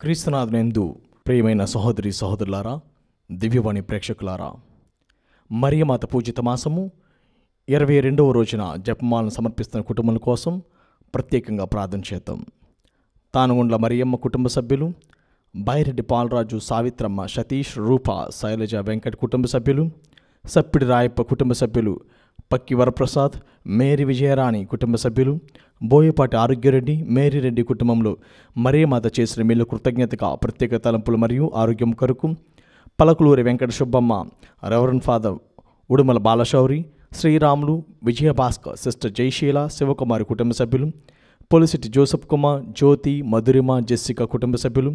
క్రీస్తునాథునందు ప్రియమైన సహోదరి సహోదరులారా, దివ్యవాణి ప్రేక్షకులారా, మరియమాత పూజిత మాసము 22వ రోజున జపమాలను సమర్పిస్తున్న కుటుంబాల కోసం ప్రత్యేకంగా ప్రార్థన చేద్దాం. తానుగుండ్ల మరియమ్మ కుటుంబ సభ్యులు, బైరెడ్డి పాలరాజు, సావిత్రమ్మ, సతీష్, రూప, శైలజ, వెంకట్ కుటుంబ సభ్యులు, సప్పిడి రాయప్ప కుటుంబ సభ్యులు, పక్కి వరప్రసాద్, మేరీ విజయరాణి కుటుంబ సభ్యులు, బోయపాటి ఆరోగ్యరెడ్డి, మేరీ రెడ్డి కుటుంబంలో మరియమాత చేసిన మేలు కృతజ్ఞతగా ప్రత్యేక తలంపులు మరియు ఆరోగ్యం కొరకు Palakuluri Venkata Subbamma, reverend father Udumala Balashowri, Sriramulu, Vijayabhaskar, sister Jayasheela, Sivakumari కుటుంబ సభ్యులు, పొలిసిటి జోసఫ్ కుమార్, జ్యోతి, మధురిమ, జెస్సిక కుటుంబ సభ్యులు,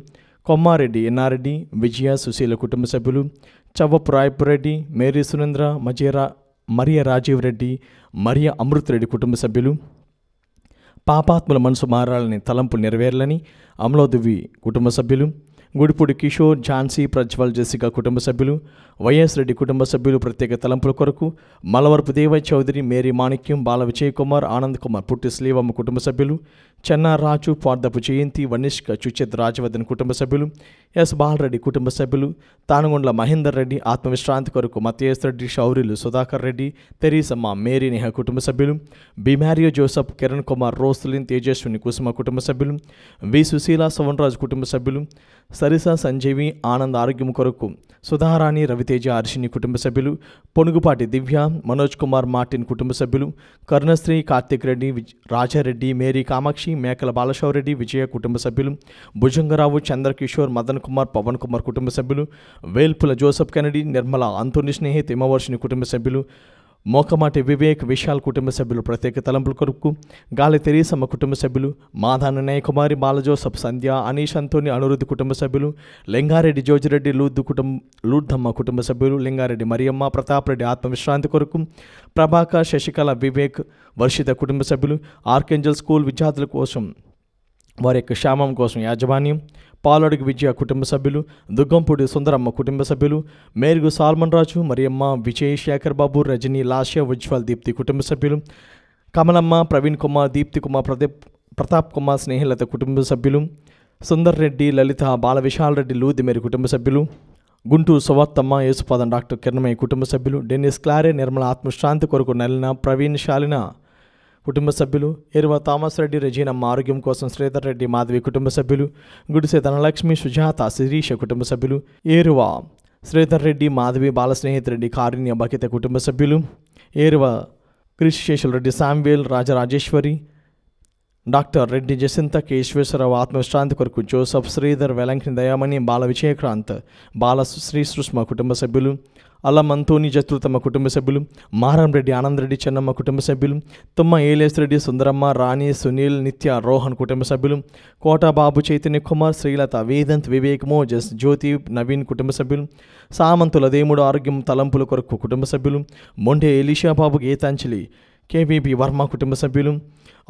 కొమ్మారెడ్డి, ఎన్నారెడ్డి, విజయ, సుశీల కుటుంబ సభ్యులు, చవ్వపు రాయపురెడ్డి, మేరీ సురేంద్ర, మరియ రాజీవ్ రెడ్డి, మరియ అమృతరెడ్డి కుటుంబ సభ్యులు, పాపాత్ముల మనసు మారాలని, తలంపులు నెరవేరాలని అమలోదివి కుటుంబ సభ్యులు, గుడిపూడి కిషోర్, ఝాన్సీ, ప్రజ్వల్, జెసిక కుటుంబ సభ్యులు, వైఎస్ రెడ్డి కుటుంబ సభ్యులు ప్రత్యేక తలంపుల కొరకు మలవరపు దేవయ్య చౌదరి, మేరీ మాణిక్యం, బాల విజయ్ కుమార్, ఆనంద్ కుమార్, పుట్టి శ్రీవమ్మ కుటుంబ సభ్యులు, చెన్నా రాజు, పార్దపు జయంతి, వనిష్క, చుచెత్ రాజవర్ధన్ కుటుంబ సభ్యులు, ఎస్ బాలరెడ్డి కుటుంబ సభ్యులు, తానుగుండ్ల మహేందర్ రెడ్డి ఆత్మవిశ్రాంతి కొరకు మతేస్ రెడ్డి, శౌర్యులు, సుధాకర్ రెడ్డి, తెరీసమ్మ, మేరీ నేహ కుటుంబ సభ్యులు, బిమారియో జోసఫ్, కిరణ్ కుమార్, రోస్లిన్, తేజస్విని, కుసుమ కుటుంబ సభ్యులు, వి సుశీల, సవన్రాజు కుటుంబ సభ్యులు, సరిస, సంజీవి, ఆనంద్ ఆరోగ్యం కొరకు సుధారాణి, రవితేజ, హర్షిని కుటుంబ సభ్యులు, పొనుగుపాటి దివ్య, మనోజ్ కుమార్, మార్టిన్ కుటుంబ సభ్యులు, కరుణశ్రీ, కార్తిక్ రెడ్డి, రాజారెడ్డి, మేరీ కామాక్షి, మేకల బాలశౌరెడ్డి, విజయ కుటుంబ సభ్యులు, భుజంగరావు, చంద్రకిషోర్, మదన్ కుమార్, పవన్ కుమార్ కుటుంబ సభ్యులు, వేల్పుల జోసఫ్ కెనడి, నిర్మల, అంతోని స్నేహిత్, హిమవర్షిని కుటుంబ సభ్యులు, మోకమాటి వివేక్, విశాల్ కుటుంబ సభ్యులు ప్రత్యేక తలంపుల కొరకు గాలి తెరీసమ్మ కుటుంబ సభ్యులు, మాధాన నయకుమారి, బాలజోసఫ్, సంధ్య, అనీష్, అంతోని, అనురుద్ధి కుటుంబ సభ్యులు, లింగారెడ్డి, జోజిరెడ్డి, లూర్ధమ్మ కుటుంబ సభ్యులు, లింగారెడ్డి మరియమ్మ, ప్రతాప్ రెడ్డి ఆత్మవిశ్రాంతి కొరకు ప్రభాకర్, శశికళ, వివేక్, వర్షిత కుటుంబ సభ్యులు, ఆర్కేంజల్ స్కూల్ విద్యార్థుల కోసం వారి యొక్క క్షేమం కోసం యాజమాన్యం, పాలడుగు విజయ కుటుంబ సభ్యులు, దుగ్గంపూడి సుందరమ్మ కుటుంబ సభ్యులు, మేరుగు సాల్మన్ రాజు, మరియమ్మ, విజయ్, శేఖర్ బాబు, రజనీ, లాస్య, ఉజ్వల్, దీప్తి కుటుంబ సభ్యులు, కమలమ్మ, ప్రవీణ్ కుమార్, దీప్తి కుమార్, ప్రతాప్ కుమార్, స్నేహిలత కుటుంబ సభ్యులు, సుందర్ రెడ్డి, లలిత, బాల విశాల్ రెడ్డి, లూదిమేరి కుటుంబ సభ్యులు, గుంటూరు సువార్తమ్మ, యేసుపాదం, డాక్టర్ కిరణమయ్య కుటుంబ సభ్యులు, డెన్నిస్ క్లారే, నిర్మల ఆత్మశాంతి కొరకు నలిన, ప్రవీణ్, శాలిన కుటుంబ సభ్యులు, ఎరువ థామస్ రెడ్డి, రెజీనమ్మ ఆరోగ్యం కోసం శ్రీధర్ రెడ్డి, మాధవి కుటుంబ సభ్యులు, గుడిసె ధనలక్ష్మి, సుజాత, శిరీష కుటుంబ సభ్యులు, ఏరువ శ్రీధర్ రెడ్డి, మాధవి, బాలస్నేహిత్ రెడ్డి, కారుణ్య, బకిత కుటుంబ సభ్యులు, ఏరువ కృషిశేషుల రెడ్డి, శామ్వేల్, రాజరాజేశ్వరి, డాక్టర్ రెడ్డి, జసింత, కేశ్వేశ్వరరావు ఆత్మవిశ్రాంతి కొరకు జోసఫ్, శ్రీధర్, వెలంకిని, దయామణి, బాల విజయక్రాంత్, బాల శ్రీ సుష్మ కుటుంబ సభ్యులు, అల్లం అంతోని, జత్రుతమ్మ కుటుంబ సభ్యులు, మారం రెడ్డి, ఆనందరెడ్డి, చెన్నమ్మ కుటుంబ సభ్యులు, తుమ్మ ఏలేస్ రెడ్డి, సుందరమ్మ, రాణి, సునీల్, నిత్య, రోహన్ కుటుంబ సభ్యులు, కోటబాబు, చైతన్య కుమార్, శ్రీలత, వేదంత్, వివేక్, మోజస్, జ్యోతి, నవీన్ కుటుంబ సభ్యులు, సామంతుల దేముడు ఆరోగ్యం తలంపుల కొరకు కుటుంబ సభ్యులు, మొండే ఎలీషా బాబు, గీతాంజలి, కేవీబీ వర్మ కుటుంబ సభ్యులు,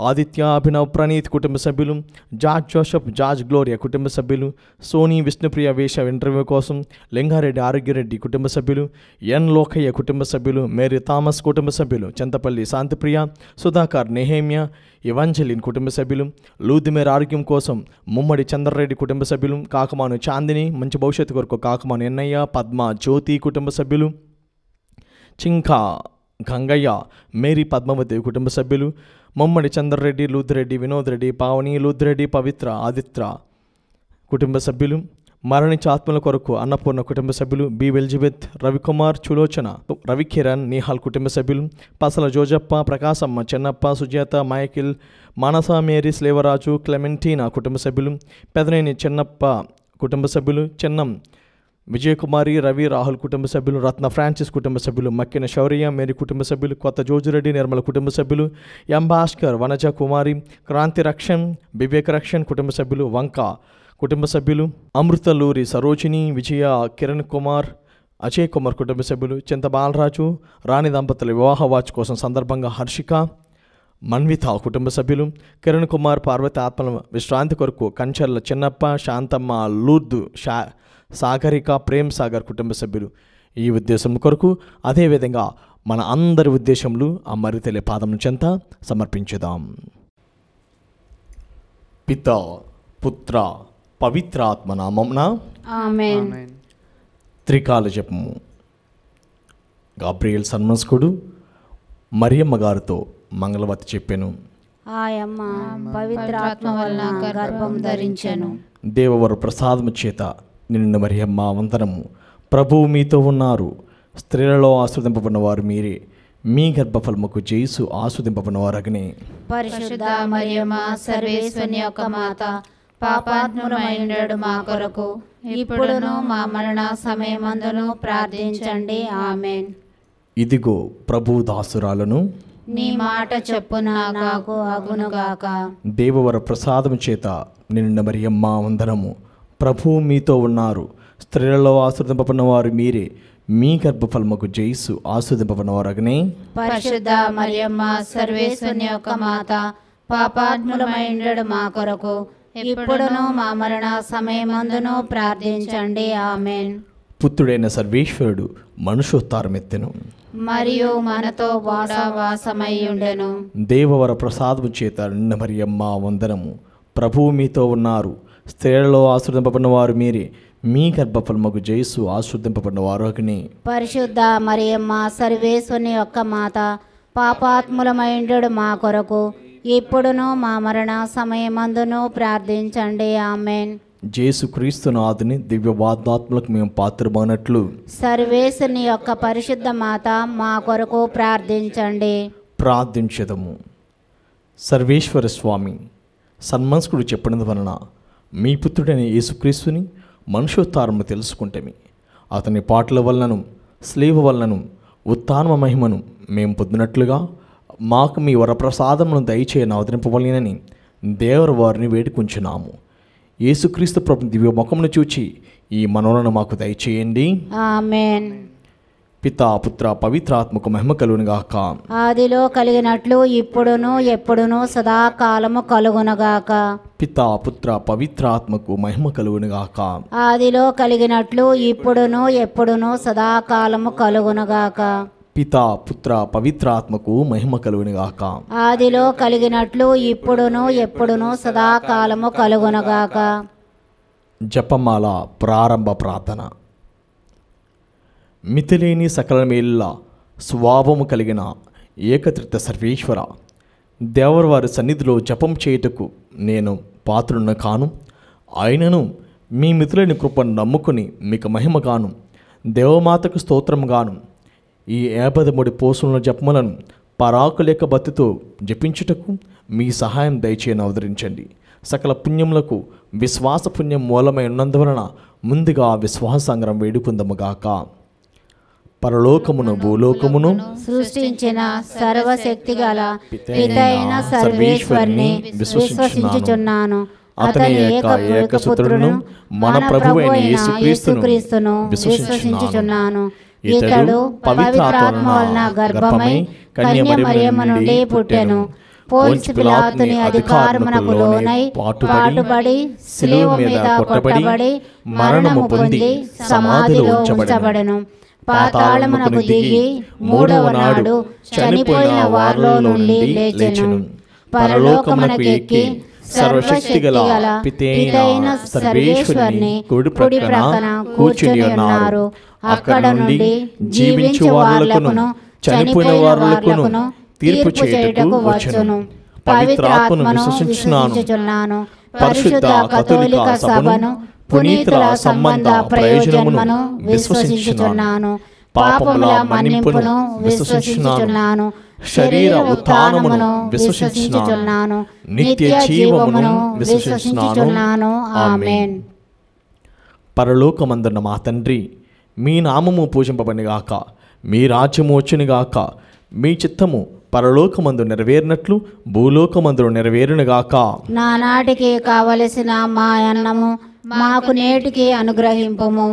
ఆదిత్య, అభినవ్, ప్రణీత్ కుటుంబ సభ్యులు, జార్జ్ జోసఫ్, జార్జ్ గ్లోరియా కుటుంబ సభ్యులు, సోనీ, విష్ణుప్రియ వేష ఇంటర్వ్యూ కోసం లింగారెడ్డి, ఆరోగ్యరెడ్డి కుటుంబ సభ్యులు, ఎన్ లోకయ్య కుటుంబ సభ్యులు, మేరీ థామస్ కుటుంబ సభ్యులు, చింతపల్లి శాంతిప్రియ, సుధాకర్, నెహేమియా, ఇవాంజలిన్ కుటుంబ సభ్యులు, లూదిమేర్ ఆరోగ్యం కోసం ముమ్మడి చంద్రరెడ్డి కుటుంబ సభ్యులు, కాకమాను చాందిని, మంచి భవిష్యత్తు కొరకు కాకమాను ఎన్నయ్య, పద్మ, జ్యోతి కుటుంబ సభ్యులు, చింకా, గంగయ్య, మేరీ పద్మావతి కుటుంబ సభ్యులు, ముమ్మడి చంద్రరెడ్డి, లూద్రెడ్డి, వినోద్ రెడ్డి, పావని, లూద్రెడ్డి, పవిత్ర, ఆదిత్ర కుటుంబ సభ్యులు, మరణించే ఆత్మల కొరకు అన్నపూర్ణ కుటుంబ సభ్యులు, బి ఎలిజబెత్, రవికుమార్, చులోచన, రవికిరణ్, నిహాల్ కుటుంబ సభ్యులు, పసల జోజప్ప, ప్రకాశమ్మ, చెన్నప్ప, సుజాత, మైకిల్, మానస, మేరీ, స్లేవరాజు, క్లెమెంటీనా కుటుంబ సభ్యులు, పెదనేని చెన్నప్ప కుటుంబ సభ్యులు, చెన్నం విజయకుమారి, రవి, రాహుల్ కుటుంబ సభ్యులు, రత్న ఫ్రాన్సిస్ కుటుంబ సభ్యులు, మక్కిన శౌర్య, మేరీ కుటుంబ సభ్యులు, కొత్త జోజిరెడ్డి, నిర్మల కుటుంబ సభ్యులు, ఎం భాస్కర్, వనజ కుమారి, క్రాంతి రక్షణ్, వివేక్ రక్షణ్ కుటుంబ సభ్యులు, వంక కుటుంబ సభ్యులు, అమృతలూరి, సరోజిని, విజయ, కిరణ్ కుమార్, అజయ్ కుమార్ కుటుంబ సభ్యులు, చింత బాలరాజు, రాణి దంపతుల వివాహ వాచ్ కోసం సందర్భంగా హర్షిక, మన్విత కుటుంబ సభ్యులు, కిరణ్ కుమార్, పార్వతి ఆత్మల విశ్రాంతి కొరకు కంచర్ల చిన్నప్ప, శాంతమ్మ, లూర్దు, సాగరిక, ప్రేమ్ సాగర్ కుటుంబ సభ్యులు. ఈ ఉద్దేశం కొరకు అదేవిధంగా మన అందరి ఉద్దేశములు ఆ మరితెలే పాదం చెంత సమర్పించుదాం. పిత, పుత్ర, పవిత్రాత్మ నామమున ఆమేన్. త్రికాల జపము. గాబ్రియేల్ సన్మస్కుడు మరియమ్మ గారితో మంగళవతి చెప్పెను. ఆయమ్మ పవిత్రాత్మ వలన గర్భం ధరించెను. దేవవర ప్రసాదము చేత నిన్ను మరియమ్మ వందనము. ప్రభువు మీతో ఉన్నారు. స్త్రీలలో ఆస్వాదింపబడిన వారు మీరే. మీ గర్భఫలముకు జేసు ఆస్వాదింపబడిన వారగనే. పరిశుద్ధ మరియమ్మ సర్వేశ్వరుని యొక్క మాత, పాపాత్ములమైనడు మా కొరకు ఇప్పుడును మా మరణ సమయమందును ప్రార్థించండి. ఆమేన్. ఇదిగో ప్రభు దాసురాలను, నీ మాట చెప్పున నాకు అగునుగాక. దేవవర ప్రసాదము చేత నిన్ను మరియమ్మ వందనము. ప్రభువు మీతో ఉన్నారు. స్త్రీలలో ఆస్వాదింపబడిన వారు మీరే. మీ గర్భఫలముకు జేసు ఆస్వాదింపబడిన వారగనే. పరిశుద్ధ మరియమ్మ సర్వేశ్వరుని యొక్క మాత, పాపాత్ములమైనడు మా కొరకు ఇప్పుడును మా మరణ సమయమందును ప్రార్థించండి. ఆమేన్. పుత్రుడైన సర్వేశ్వరుడు మనుషోత్తారమెత్తెను. మరియు మనతో వాసమై ఉండెను. దేవవర ప్రసాదము చేత నిన్న మరియమ్మ వందనము. ప్రభువు మీతో ఉన్నారు. స్త్రీలలో ఆస్వాదింపబడిన వారు మీరే. మీ గర్భఫలముకు జేసు ఆస్వాదింపబడిన వారు అగ్ని. పరిశుద్ధ మరియమ్మ సర్వేశ్వరుని యొక్క మాత, పాపాత్ములమైండు మా కొరకు ఇప్పుడును మా మరణ సమయమందును ప్రార్థించండి. ఆమేన్. జేసు క్రీస్తునాథుని దివ్య వాగ్దాత్మలకు మేము పాత్రమైనట్లు సర్వేశ్వరుని యొక్క పరిశుద్ధ మాత మా కొరకు ప్రార్థించండి. ప్రార్థించదము. సర్వేశ్వర స్వామి, సన్మనస్కుడు చెప్పినందు వలన మీ పుత్రుడైన యేసుక్రీస్తుని మనుషోత్తారము తెలుసుకుంటేమి. అతని పాటల వలనను స్లీవ వలనను ఉత్తాన మహిమను మేము పొందినట్లుగా మాకు మీ వరప్రసాదమును దయచేయని అవతరింపవలనని దేవర వారిని వేడుకుంటున్నాము. యేసుక్రీస్తు ప్రభు దివ్య ముఖమును చూచి ఈ మనోలను మాకు దయచేయండి. ఆమేన్. పితా పుత్ర పవిత్రాత్మకు మహిమ కలుగునుగాక. ఆదిలో కలిగినట్లు ఇప్పుడును ఎప్పుడును సదాకాలము కలుగునుగాక. పితా పుత్ర పవిత్రాత్మకు మహిమ కలుగునుగాక. ఆదిలో కలిగినట్లు ఇప్పుడును ఎప్పుడును సదాకాలము కలుగునుగాక. పితా పుత్ర పవిత్రాత్మకు మహిమ కలుగునుగాక. ఆదిలో కలిగినట్లు ఇప్పుడును ఎప్పుడును సదాకాలము కలుగునుగాక. జపమాల ప్రారంభ ప్రార్థన. మితిలేని సకల మేళ్ళ స్వభావము కలిగిన ఏకత్రిత సర్వేశ్వర, దేవరవారి సన్నిధిలో జపం చేయుటకు నేను పాత్రున్న కాను. ఆయనను మీ మితులేని కృపను నమ్ముకుని మీకు మహిమగాను, దేవమాతకు స్తోత్రముగాను ఈ 53 పోసుల జపములను పరాకులేక భక్తితో జపించుటకు మీ సహాయం దయచేయని అవతరించండి. సకల పుణ్యములకు విశ్వాస పుణ్యం మూలమై ఉన్నందువలన ముందుగా విశ్వాసాంగరం వేడుకుందముగాక. పరలోకమును భూలోకమును సృష్టించిన సర్వశక్తి గల పితైన సర్వేశ్వరుని విశ్వసించుచున్నాను. అతని ఏకపుత్రును మన ప్రభువైన యేసుక్రీస్తును విశ్వసించుచున్నాను. ఇతడు పవిత్రాత్మ వలన గర్భమై కన్య మరియమ్మ నుండి పుట్టెను. పోన్సు పిలాతుని అధికారమునకు లోనై పాటుబడి శిలువ మీద కొట్టబడి మరణము పొంది సమాధిలో ఉంచబడెను. పాతాళమునకు దిగి మూడవ నాడు చనిపోయిన వారిలో నుండి లేచెను. పరలోకమునకు ఎక్కి సర్వశక్తి గల పితైన సర్వేశ్వరుని కుడి ప్రక్కన కూర్చుని ఉన్నారు. అక్కడ నుండి జీవించు వారులకును చనిపోయిన వారులకును తీర్పు చేయుటకు వచ్చును. పవిత్రాత్మను విశ్వసించుచున్నాను. పరిశుద్ధ కథోలిక సభను, పునీతుల సంబంధ ప్రయోజనమును విశ్వసించుచున్నాను. పాపముల మన్నింపును విశ్వసించుచున్నాను. శరీర ఉత్థానమును విశ్వసించుచున్నాను. నిత్య జీవమును విశ్వసించుచున్నాను. ఆమేన్. పరలోకమందున్న మా తండ్రి, మీ నామము పూజింపబడినగాక, మీ రాజ్యము వచ్చునుగాక, మీ చిత్తము పరలోకమందు నెరవేరినట్లు భూలోకమందు నెరవేరునుగాక. నానాటికి కావలసిన మా అన్నము మాకు నేటికి అనుగ్రహింపుము.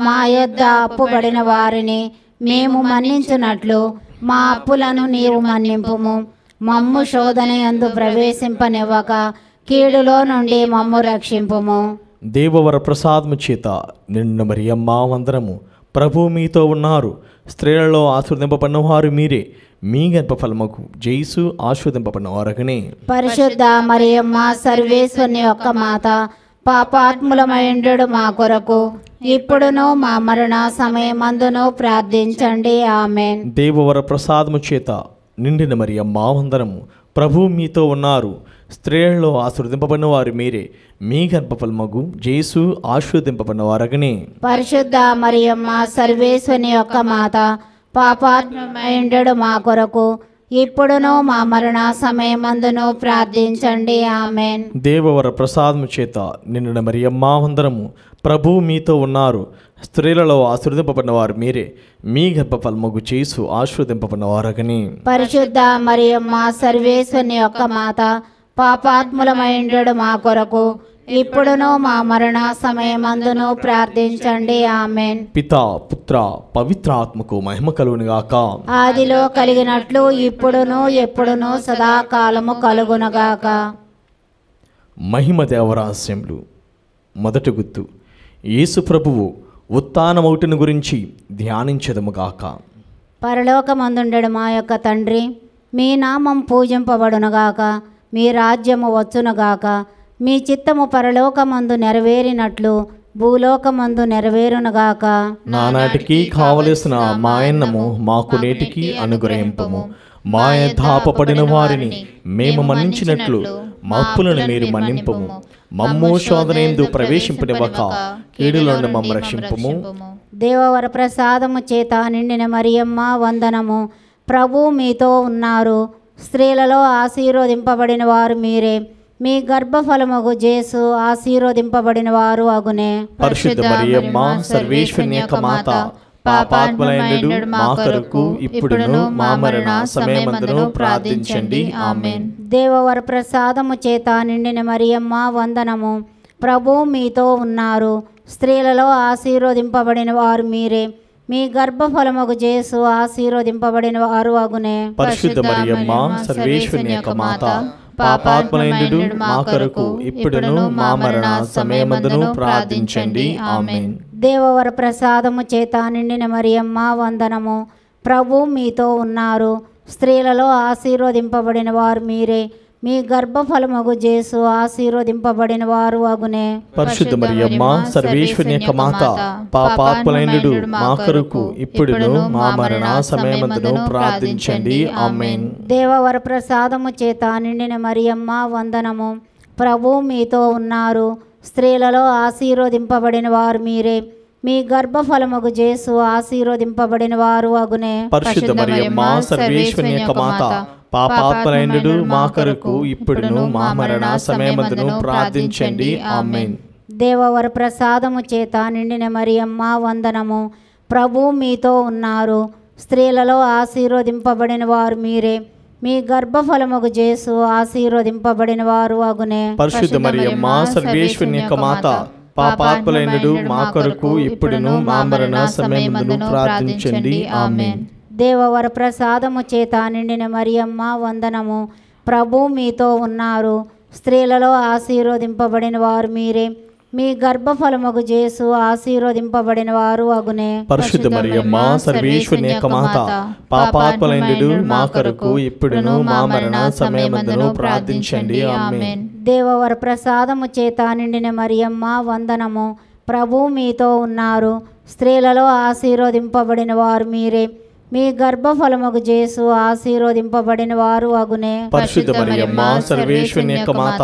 మా యొద్ద అప్పుబడిన వారిని మేము మన్నించున్నట్లు మా అప్పులను నీవు మన్నింపుము. మమ్ము శోధన యందు ప్రవేశింపనివ్వక కీడులో నుండి మమ్ము రక్షింపుము. దేవవర ప్రసాదము చేత నిన్ను మరియమ్మ వందనము. ప్రభు మీతో ఉన్నారు. స్త్రీలలో ఆశీర్వదింపబడిన వారు మీరే. మీ గర్భఫలముకు జేసు ఆశీర్వదింపబడిన వారగనే. పరిశుద్ధ మరియమ్మ సర్వేశ్వరుని యొక్క మాత, పాపాత్ములమైండు మా కొరకు ఇప్పుడును మా మరణ సమయమందును ప్రార్థించండి. ఆమేన్. దేవవర ప్రసాదము చేత నిండిన మరియమ్మ వందనము. ప్రభువు మీతో ఉన్నారు. స్త్రీలలో ఆశీర్వదింపబడిన వారు మీరే. మీ గర్భఫలమగు యేసు ఆశీర్వదింపబడిన వారగనే. పరిశుద్ధ మరియమ్మ సర్వేశ్వని యొక్క మాత, పాపాత్ములమైండు మా కొరకు ఇప్పుడును మా మరణ సమయమందును ప్రార్థించండి. ఆమేన్. దేవవర ప్రసాదము చేత నిండిన మరియమ్మ వందనము. ప్రభువు మీతో ఉన్నారు. స్త్రీలలో ఆశీర్వదింపబడిన వారు మీరే. మీ గర్భఫలమగు యేసు ఆశీర్వదింపబడిన వారగని. పరిశుద్ధ మరియమ్మ సర్వేశ్వని యొక్క మాత, పాపాత్ములమైండు మా కొరకు ఇప్పుడును మా మరణ సమయమందును ప్రార్థించండి. ఆమేన్. పితా పుత్ర పవిత్రాత్మకు మహిమ కలుగునుగాక. ఆదిలో కలిగినట్లు ఇప్పుడును ఎప్పుడును సదాకాలము కలుగునగాక. మహిమ దేవరహస్యములు. మొదటి గుర్తు, యేసు ప్రభువు ఉత్థానమౌటిని గురించి ధ్యానించదముగాక. పరలోకమందుండెడు మా యొక్క తండ్రి, మీ నామం పూజింపబడునుగాక, మీ రాజ్యము వచ్చునుగాక, మీ చిత్తము పరలోకమందు నెరవేరినట్లు భూలోకమందు నెరవేరునుగాక. నానాటికి కావలసిన మాయన్నము మాకు నేటికి అనుగ్రహింపము. మాయధాపపడిన వారిని మేము మన్నించినట్లు మప్పులను మీరు మన్నింపము. మమ్ము శోధనేందు ప్రవేశింపనివ్వక కీడులో నుండి మమ్ము రక్షింపము. దేవవర ప్రసాదము చేత నిండిన మరియమ్మ వందనము. ప్రభు మీతో ఉన్నారు. స్త్రీలలో ఆశీర్వదింపబడిన వారు మీరే. మీ గర్భఫలమగు యేసు ఆశీర్వదింపబడిన వారు అగునే. పరిశుద్ధ మరియమ్మ సర్వేశ్వరుని యొక్క మాత, పాపాత్ములైనడు మా కొరకు ఇప్పుడును మా మరణ సమయమందును ప్రార్థించండి. ఆమేన్. దేవవర ప్రసాదము చేత నిండిన మరియమ్మ వందనము. ప్రభు మీతో ఉన్నారు. స్త్రీలలో ఆశీర్వదింపబడిన వారు మీరే. మీ గర్భఫలమగు యేసు ఆశీర్వదింపబడిన వారు అగునే. పరిశుద్ధ మరియమ్మ సర్వేశ్వరుని యొక్క మాత, పాపాత్ములైనడు మా కొరకు ఇప్పుడును మా మరణ సమయమందును ప్రార్థించండి. ఆమేన్. దేవవర ప్రసాదము చేత నిండిన మరియమ్మ వందనము. ప్రభు మీతో ఉన్నారు. స్త్రీలలో ఆశీర్వదింపబడిన వారు మీరే. మీ గర్భఫలమగు యేసు ఆశీర్వదింపబడిన వారు అగునే. పరిశుద్ధ మరియమ్మ సర్వేశ్వరుని యొక్క మాత, పాపాత్ములైనడు మా కొరకు ఇప్పుడును మా మరణ సమయమందును ప్రార్థించండి. ఆమేన్. దేవవర ప్రసాదము చేత నిండిన మరియమ్మ వందనము. ప్రభు మీతో ఉన్నారు. స్త్రీలలో ఆశీర్వదింపబడిన వారు మీరే. మీ గర్భఫలమగు యేసు ఆశీర్వదింపబడిన వారు అగునే. పరిశుద్ధ మరియమ్మ సర్వేశ్వరుని యొక్క మాత, పాపాత్ములైనడు మా కొరకు ఇప్పుడును మా మరణ సమయమందును ప్రార్థించండి. ఆమేన్. దేవవర ప్రసాదము చేత నిండిన మరియమ్మ వందనము. ప్రభు మీతో ఉన్నారు. స్త్రీలలో ఆశీర్వదింపబడిన వారు మీరే. మీ గర్భఫలమగు యేసు ఆశీర్వదింపబడిన వారు అగునే. పరిశుద్ధ మరియమ్మ సర్వేశ్వరుని యొక్క మాత, పాపాత్ములైనడు మా కొరకు ఇప్పుడును మా మరణ సమయమందును ప్రార్థించండి. ఆమేన్. దేవవర ప్రసాదము చేత నిండిన మరియమ్మ వందనము. ప్రభు మీతో ఉన్నారు. స్త్రీలలో ఆశీర్వదింపబడిన వారు మీరే. మీ గర్భఫలమగు యేసు ఆశీర్వదింపబడిన వారు అగునే. పరిశుద్ధ మరియమ్మ సర్వేశ్వరుని యొక్క మాత, పాపాత్ములైనడు మా కొరకు ఇప్పుడును మా మరణ సమయమందును ప్రార్థించండి. ఆమేన్. దేవవర ప్రసాదము చేత నిండిన మరియమ్మ వందనము. ప్రభు మీతో ఉన్నారు. స్త్రీలలో ఆశీర్వదింపబడిన వారు మీరే. మీ గర్భఫలమగు యేసు ఆశీర్వదింపబడిన వారు అగునే. పరిశుద్ధ మరియమ్మ సర్వేశ్వరుని యొక్క మాత,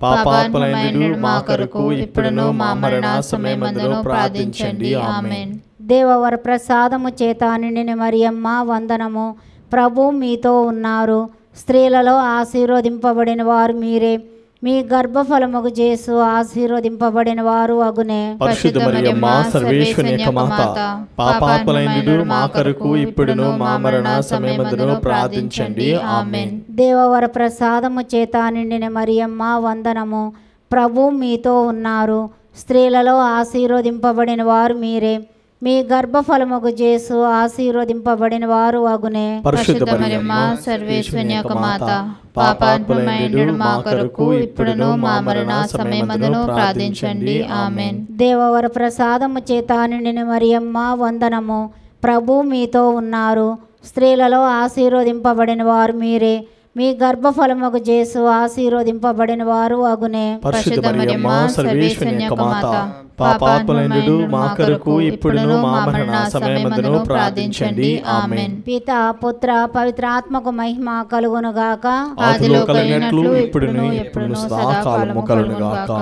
పాపాత్ములైనడు మా కొరకు ఇప్పుడును మా మరణ సమయమందును ప్రార్థించండి. ఆమేన్. దేవవర ప్రసాదము చేత నిండిన మరియమ్మ వందనము. ప్రభు మీతో ఉన్నారు. స్త్రీలలో ఆశీర్వదింపబడిన వారు మీరే. మీ గర్భఫలమగు యేసు ఆశీర్వదింపబడిన వారు అగునే. పరిశుద్ధ మరియమ్మ సర్వేశ్వరుని యొక్క మాత, పాపాత్ములైనడు మా కొరకు ఇప్పుడును మా మరణ సమయమందును ప్రార్థించండి. ఆమేన్. దేవవర ప్రసాదము చేత నిండిన మరియమ్మ వందనము. ప్రభు మీతో ఉన్నారు. స్త్రీలలో ఆశీర్వదింపబడిన వారు మీరే. మీ గర్భఫలమగు యేసు ఆశీర్వదింపబడిన వారు అగునే. పరిశుద్ధ మరియమ్మ సర్వేశ్వరుని యొక్క మాత, పాపాత్ములైనడు మా కొరకు ఇప్పుడును మా మరణ సమయమందును ప్రార్థించండి. ఆమేన్. దేవవర ప్రసాదము చేత నిండిన మరియమ్మ వందనము. ప్రభు మీతో ఉన్నారు. స్త్రీలలో ఆశీర్వదింపబడిన వారు మీరే. మీ గర్భఫలముకు చేసు ఆశీర్వదింపబడిన వారు అగునే. పరిశుద్ధ మరియమ్మ సర్వేశ్వరుని యొక్క మాత, పాపాత్ములైనడు మా కొరకు ఇప్పుడును మా మరణ సమయమందును ప్రార్థించండి. ఆమేన్. పిత పుత్ర పవిత్రాత్మకు మహిమ కలుగును గాక. ఆదిలో కలిగినట్లు ఇప్పుడును ఎప్పుడును సదాకాలము కలుగును గాక.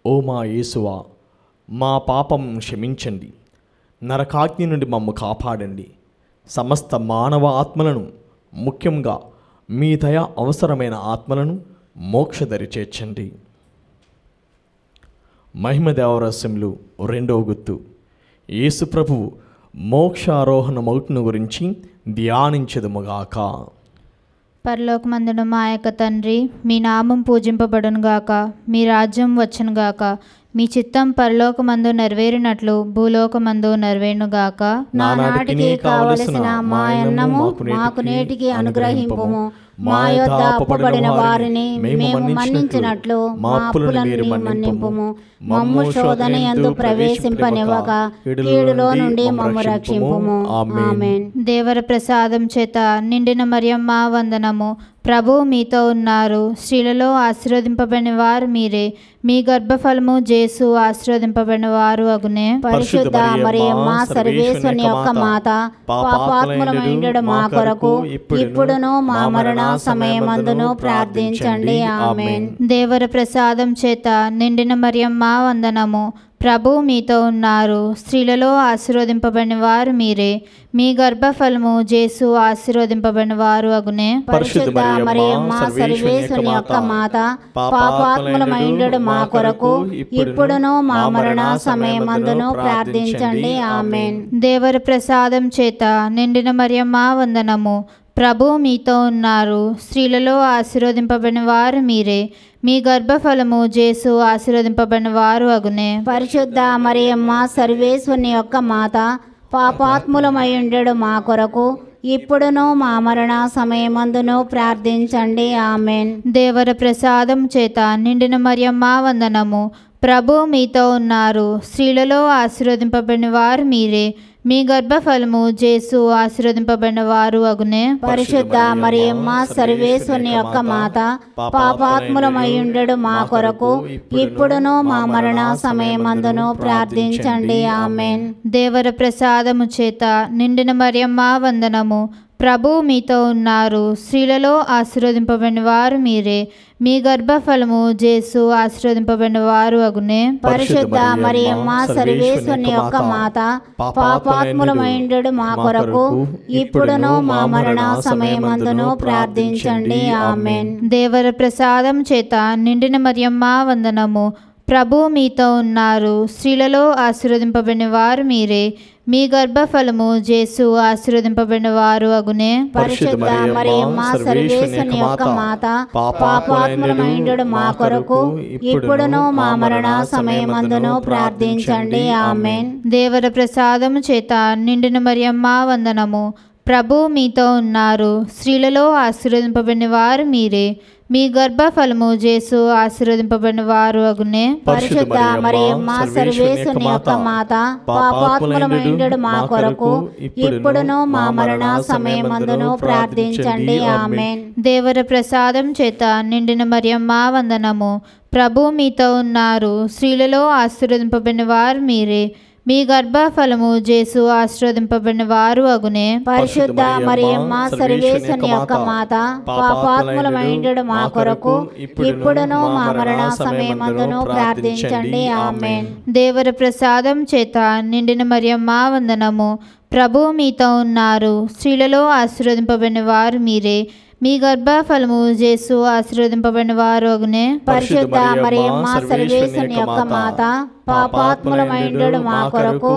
ఓ మా యేసువా, మా పాపం క్షమించండి, నరకాగ్ని నుండి మమ్ము కాపాడండి, సమస్త మానవ ఆత్మలను, ముఖ్యంగా మీ దయ అవసరమైన ఆత్మలను మోక్షదరి చేర్చండి. మహిమ దేవరహస్యములు రెండవ గుర్తు. యేసు ప్రభువు మోక్షారోహణ మౌట్ను గురించి ధ్యానించదుముగాక. పరలోకమందున మా యొక్క తండ్రి, మీ నామం పూజింపబడును గాక, మీ రాజ్యం వచ్చును గాక, మీ చిత్తం పరలోకమందు నెరవేరినట్లు భూలోకమందు నెరవేరునుగాక. నానాటికి కావలసిన మా అన్నము మాకు నేటికి అనుగ్రహింపుము. మా యొద్ద అప్పుబడిన వారిని మేము మన్నించినట్లు మా అప్పులను మన్నింపుము. మమ్ము శోధన యందు ప్రవేశింపనివ్వక కీడులో నుండి మమ్ము రక్షింపుము. ఆమేన్. దేవర ప్రసాదం చేత నిండిన మరియమ్మ వందనము. ప్రభువు మీతో ఉన్నారు, స్త్రీలలో ఆశీర్వదింపబడిన వారు మీరే, మీ గర్భఫలము జేసు ఆశీర్వదింపబడిన వారు అగునే. పరిశుద్ధ మరియమ్మ సర్వేశ్వరుని యొక్క మాత, పాపాత్ములమైండు మా కొరకు ఇప్పుడును మా మరణ సమయమందును ప్రార్థించండి. ఆమేన్. దేవర ప్రసాదం చేత నిండిన మరియమ్మ వందనము. ప్రభువు మీతో ఉన్నారు, స్త్రీలలో ఆశీర్వదింపబడిన వారు మీరే, మీ గర్భఫలము జేసు ఆశీర్వదింపబడిన వారు అగునే. పరిశుద్ధ మరియమ్మ సర్వేశ్వరుని యొక్క మాత, పాపాత్ములమైండు మా కొరకు ఇప్పుడును మా మరణ సమయమందును ప్రార్థించండి. ఆమేన్. దేవర ప్రసాదం చేత నిండిన మరియమ్మ వందనము. ప్రభువు మీతో ఉన్నారు, స్త్రీలలో ఆశీర్వదింపబడిన వారు మీరే, మీ గర్భఫలము జేసు ఆశీర్వదింపబడిన వారు అగునే. పరిశుద్ధ మరియమ్మ సర్వేశ్వరుని యొక్క మాత, పాపాత్ములమైండు మా కొరకు ఇప్పుడును మా మరణ సమయమందును ప్రార్థించండి. ఆమేన్. దేవర ప్రసాదం చేత నిండిన మరియమ్మ వందనము. ప్రభువు మీతో ఉన్నారు, స్త్రీలలో ఆశీర్వదింపబడిన వారు మీరే, మీ గర్భఫలము జేసు ఆశీర్వదింపబడిన వారు అగునే. పరిశుద్ధ మరియమ్మ సర్వేశ్వరుని యొక్క మాత, పాపాత్ములమైండు మా కొరకు ఇప్పుడును మా మరణ సమయమందును ప్రార్థించండి. ఆమేన్. దేవర ప్రసాదము చేత నిండిన మరియమ్మ వందనము. ప్రభువు మీతో ఉన్నారు, స్త్రీలలో ఆశీర్వదింపబడిన వారు మీరే, మీ గర్భఫలము జేసు ఆశీర్వదింపబడిన వారు అగునే. పరిశుద్ధ మరియమ్మ సర్వేశ్వరుని యొక్క మాత, పాపాత్ములమైండు మా కొరకు ఇప్పుడును మా మరణ సమయమందును ప్రార్థించండి. ఆమేన్. దేవర ప్రసాదం చేత నిండిన మరియమ్మ వందనము. ప్రభువు మీతో ఉన్నారు, స్త్రీలలో ఆశీర్వదింపబడిన వారు మీరే, మీ గర్భఫలము జేసు ఆశీర్వదింపబడిన వారు అగునే. పరిశుద్ధ మరియమ్మ సర్వేశ్వరుని యొక్క మాత, పాపాత్ములమైండు మా కొరకు ఇప్పుడును మా మరణ సమయమందును ప్రార్థించండి. ఆమేన్. దేవర ప్రసాదము చేత నిండిన మరియమ్మ వందనము. ప్రభువు మీతో ఉన్నారు, స్త్రీలలో ఆశీర్వదింపబడిన వారు మీరే, మీ గర్భఫలము జేసు ఆశీర్వదింపబడిన వారు అగునే. పరిశుద్ధ మరియమ్మ సర్వేశ్వరుని యొక్క మాత, పాపాత్ములమైండు మా కొరకు ఇప్పుడును మా మరణ సమయమందును ప్రార్థించండి. ఆమేన్. దేవర ప్రసాదం చేత నిండిన మరియమ్మ వందనము. ప్రభువు మీతో ఉన్నారు, స్త్రీలలో ఆశీర్వదింపబడిన వారు మీరే, మీ గర్భఫలము జేసు ఆశీర్వదింపబడిన వారు అగునే. పరిశుద్ధ మరియమ్మ సర్వేశ్వరుని యొక్క మాత, పాపాత్ములమైండు మా కొరకు ఇప్పుడును మా మరణ సమయమందును ప్రార్థించండి. ఆమేన్. దేవర ప్రసాదం చేత నిండిన మరియమ్మ వందనము. ప్రభువు మీతో ఉన్నారు, స్త్రీలలో ఆశీర్వదింపబడిన వారు మీరే, మీ గర్భఫలము జేసు ఆశీర్వదింపబడిన వారు అగునే. పరిశుద్ధ మరియమ్మ సర్వేశ్వరుని యొక్క మాత, పాపాత్ములమైండు మా కొరకు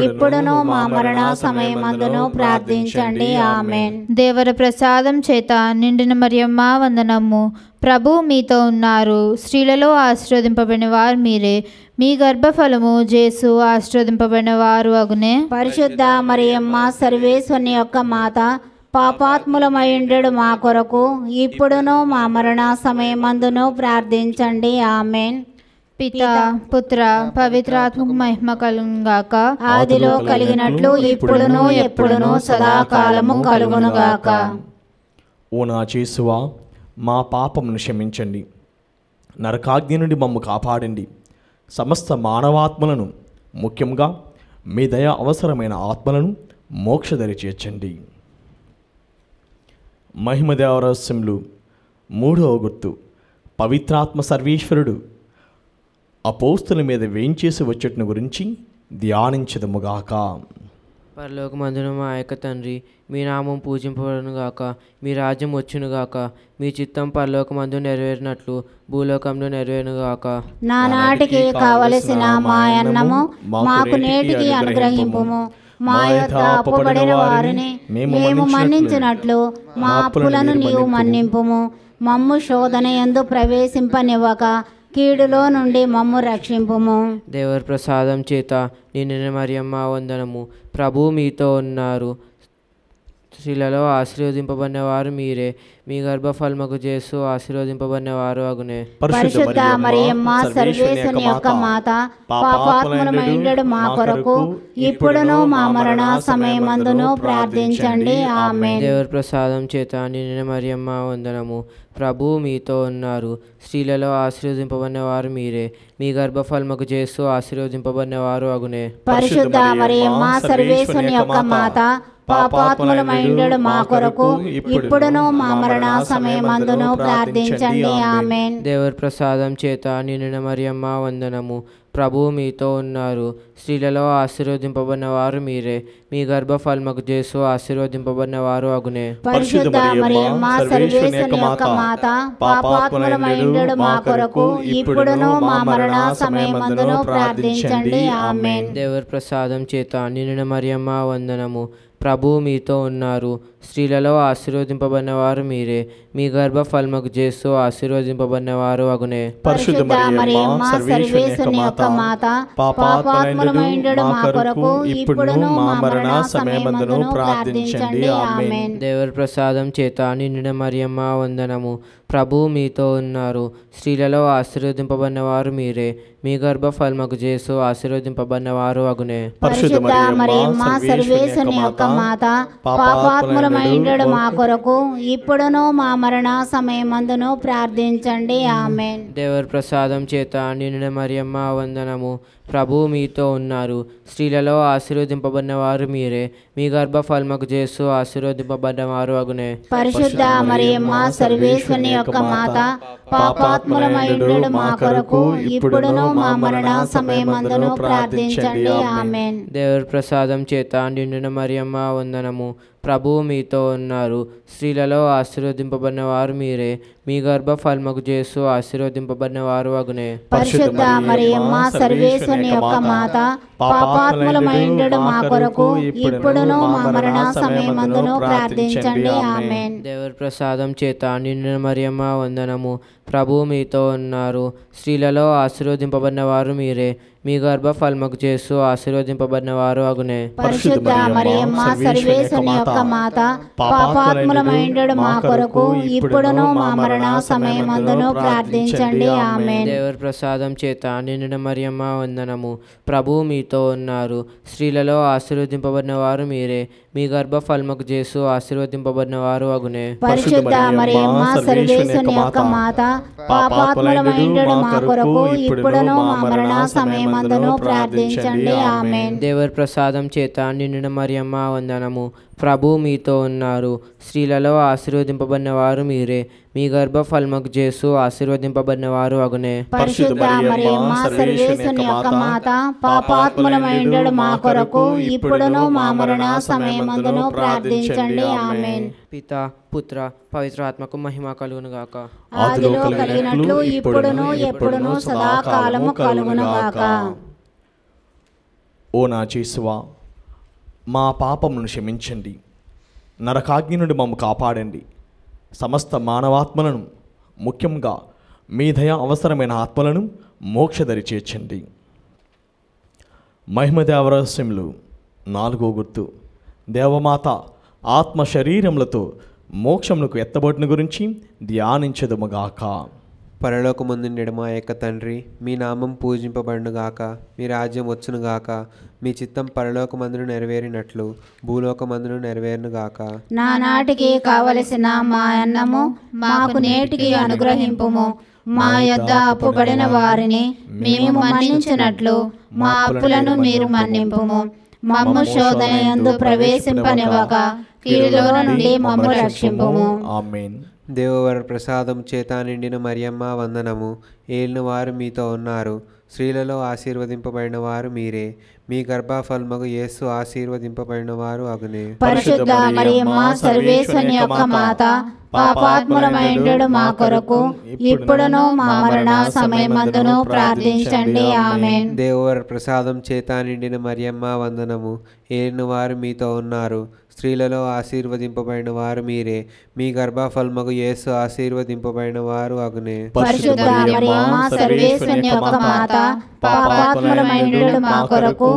ఇప్పుడును మా మరణ సమయమందును ప్రార్థించండి. ఆమేన్. దేవర ప్రసాదం చేత నిండిన మరియమ్మ వందనము. ప్రభువు మీతో ఉన్నారు, స్త్రీలలో ఆశీర్వదింపబడిన వారు మీరే, మీ గర్భఫలము జేసు ఆశీర్వదింపబడిన వారు అగునే. పరిశుద్ధ మరియమ్మ సర్వేశ్వరుని యొక్క మాత, పాపాత్ములమైండు మా కొరకు ఇప్పుడును మా మరణ సమయమందును ప్రార్థించండి. ఆమేన్. పితా పుత్ర పవిత్రాత్మకు మహిమ కలుగునుగాక. ఆదిలో కలిగినట్లు ఇప్పుడును ఎప్పుడును సదాకాలము కలుగునుగాక. ఓ నా యేసువా, మా పాపమును క్షమించండి, నరకాగ్ని నుండి మమ్ము కాపాడండి, సమస్త మానవాత్మలను ముఖ్యంగా మీ దయ అవసరమైన ఆత్మలను మోక్షదరి చేర్చండి. మహిమదేవరహస్యములు 3వ గుర్తు. పవిత్రాత్మ సర్వేశ్వరుడు అపోస్తుల మీద వేయించేసి వచ్చేటను గురించి ధ్యానించదముగాక. పరలోకమందున మా యొక్క తండ్రి, మీ నామం పూజింపబడునుగాక, మీ రాజ్యం వచ్చునుగాక, మీ చిత్తం పరలోకమందు నెరవేరినట్లు భూలోకంలో నెరవేరునుగాక. నానాటికి కావలసిన మా అన్నము మాకు నేటికి అనుగ్రహింపుము. మా యొక్క అప్పుబడిన వారిని మేము మన్నించినట్లు మా అప్పులను నీవు మన్నింపుము. మమ్ము శోధన యందు ప్రవేశింపనివ్వక కీడులో నుండి మమ్ము రక్షింపుము. దేవర్ ప్రసాదం చేత నిండిన మరియమ్మ వందనము. ప్రభువు మీతో ఉన్నారు, స్త్రీలలో ఆశీర్వదింపబడిన వారు మీరే, మీ గర్భఫలముకు చేస్తూ ఆశీర్వదింపబడిన వారు అగునే. పరిశుద్ధ మరియమ్మ సర్వేశ్వరుని యొక్క మాత, పాపాత్ములమైండెడు మా కొరకు ఇప్పుడును మా మరణ సమయమందును ప్రార్థించండి. ఆమేన్. దేవర్ ప్రసాదం చేత నిండిన మరియమ్మ వందనము. ప్రభువు మీతో ఉన్నారు, స్త్రీలలో ఆశీర్వదింపబడిన వారు మీరే, మీ గర్భఫలముకు చేస్తూ ఆశీర్వదింపబడిన వారు అగునే. పరిశుద్ధ మరియమ్మ సర్వేశ్వరుని యొక్క మాత, పాపాత్ములమైండెడు మా కొరకు ఇప్పుడును మా మరణ సమయమందును ప్రార్థించండి. ఆమేన్. దేవర్ ప్రసాదం చేత నిండిన మరియమ్మ వందనము. ప్రభువు మీతో ఉన్నారు, స్త్రీలలో ఆశీర్వదింపబడిన వారు మీరే, మీ గర్భఫలముకు చేస్తూ ఆశీర్వదింపబడిన వారు అగునే. పరిశుద్ధ మరియమ్మ సర్వేశ్వరుని యొక్క మాత, పాపాత్ములమైండెడు మా కొరకు ఇప్పుడును మా మరణ సమయమందును ప్రార్థించండి. ఆమేన్. దేవర్ ప్రసాదం చేత నిండిన మరియమ్మ వందనము. ప్రభువు మీతో ఉన్నారు, స్త్రీలలో ఆశీర్వదింపబడిన వారు మీరే, మీ గర్భఫలముకు చేస్తూ ఆశీర్వదింపబడిన వారు అగునే. పరిశుద్ధ మరియమ్మ సర్వేశ్వరుని యొక్క మాత, పాపాత్ములమైండెడు మా కొరకు ఇప్పుడును మా మరణ సమయమందును ప్రార్థించండి. ఆమేన్. దేవర్ ప్రసాదం చేత నిండిన మరియమ్మ వందనము. ప్రభువు మీతో ఉన్నారు, స్త్రీలలో ఆశీర్వదింపబడిన వారు మీరే, మీ గర్భఫలముకు చేస్తూ ఆశీర్వదింపబడిన వారు అగునే. పరిశుద్ధ మరియమ్మ సర్వేశ్వరుని యొక్క మాత, పాపాత్ములమైండెడు మా కొరకు ఇప్పుడును మా మరణ సమయమందును ప్రార్థించండి. ఆమేన్. దేవర్ ప్రసాదం చేత నిండిన మరియమ్మ వందనము. ప్రభువు మీతో ఉన్నారు, స్త్రీలలో ఆశీర్వదింపబడిన వారు మీరే, మీ గర్భఫలముకు చేస్తూ ఆశీర్వదింపబడిన వారు అగునే. పరిశుద్ధ మరియమ్మ సర్వేశ్వరుని యొక్క మాత, పాపాత్ములమైండెడు మా కొరకు ఇప్పుడును మా మరణ సమయమందును ప్రార్థించండి. ఆమేన్. దేవర్ ప్రసాదం చేత నిండిన మరియమ్మ వందనము. ప్రభువు మీతో ఉన్నారు, స్త్రీలలో ఆశీర్వదింపబడిన వారు మీరే, మీ గర్భఫలముకు చేస్తూ ఆశీర్వదింపబడిన వారు అగునే. పరిశుద్ధ మరియమ్మ సర్వేశ్వరుని యొక్క మాత, పాపాత్ములమైండెడు మా కొరకు ఇప్పుడును మా మరణ సమయమందును ప్రార్థించండి. ఆమేన్. దేవర్ ప్రసాదం చేత నిండిన మరియమ్మ వందనము. ప్రభువు మీతో ఉన్నారు, స్త్రీలలో ఆశీర్వదింపబడిన వారు మీరే, మీ గర్భఫలముకు చేస్తూ ఆశీర్వదింపబడిన వారు అగునే. పరిశుద్ధ మరియమ్మ సర్వేశ్వరుని యొక్క మాత, పాపాత్ములమైండెడు మా కొరకు ఇప్పుడును మా మరణ సమయమందును ప్రార్థించండి. ఆమేన్. దేవర్ ప్రసాదం చేత నిండిన మరియమ్మ వందనము. ప్రభువు మీతో ఉన్నారు, స్త్రీలలో ఆశీర్వదింపబడిన వారు మీరే, మీ గర్భఫలముకు చేస్తూ ఆశీర్వదింపబడిన వారు అగునే. పరిశుద్ధ మరియమ్మ సర్వేశ్వరుని యొక్క మాత, పాపాత్ములమైండెడు మా కొరకు ఇప్పుడును మా మరణ సమయమందును ప్రార్థించండి. ఆమేన్. దేవర్ ప్రసాదం చేత నిండిన మరియమ్మ వందనము. ప్రభువు మీతో ఉన్నారు, స్త్రీలలో ఆశీర్వదింపబడిన వారు మీరే, మీ గర్భఫలముకు చేస్తూ ఆశీర్వదింపబడిన వారు అగునే. పరిశుద్ధ మరియమ్మ సర్వేశ్వరుని యొక్క మాత, పాపాత్ములమైండెడు మా కొరకు ఇప్పుడును మా మరణ సమయమందును ప్రార్థించండి. ఆమేన్. పిత, పుత్ర, పవిత్రాత్మకు మహిమ కలుగునుగాక. ఆదిలో కలిగినట్లు ఇప్పుడును ఎప్పుడును సదాకాలము కలుగునుగాక. ఓ నా యేసువా, మా పాపములను క్షమించండి, నరకాగ్ని నుండి మమ్ము కాపాడండి, సమస్త మానవాత్మలను ముఖ్యంగా మీ దయ అవసరమైన ఆత్మలను మోక్షదరి చేర్చండి. మహిమదేవరహస్యములు 4వ గుర్తు. దేవమాత ఆత్మ శరీరములతో మోక్షములకు ఎత్తబడిన గురించి ధ్యానించదుముగాక. పరలోకమందుండెడు మా యొక్క తండ్రి, మీ నామం పూజింపబడునుగాక, మీ రాజ్యం వచ్చునుగాక, మీ చిత్తం పరలోకమందును నెరవేరినట్లు భూలోకమందును నెరవేరునుగాక. నానాటికి కావలసిన మా అన్నము మాకు నేటికి అనుగ్రహింపుము. మా యొద్ద అప్పుబడిన వారిని మేము మన్నించినట్లు మా అప్పులను మీరు మన్నింపుము. మమ్ము శోధన యందు ప్రవేశింపనివ్వక కీడులో నుండి మమ్ము రక్షింపుము. ఆమేన్. దేవవర ప్రసాదం చేత నిండిన మరియమ్మ వందనము. ఏలిన వారు మీతో ఉన్నారు, స్త్రీలలో ఆశీర్వదింపబడిన వారు మీరే. మీ గర్భఫలమగు యేసు ఆశీర్వదింపబడిన వారు అగునే. పరిశుద్ధ మరియమ్మ సర్వేశ్వరుని యొక్క మాత, పాపాత్ములమైండు మా కొరకు ఇప్పుడును మా మరణ సమయమందును ప్రార్థించండి. ఆమేన్. దేవవర ప్రసాదం చేత నిండిన మరియమ్మ వందనము. ఏలిన వారు మీతో ఉన్నారు, స్త్రీలలో ఆశీర్వదింపబడిన వారు మీరే. మీ గర్భఫలమగు యేసు ఆశీర్వదింపబడిన వారు అగునే. పరిశుద్ధ మరియమ్మ సర్వేశ్వరుని యొక్క మాత, పాపాత్ములమైండు మా కొరకు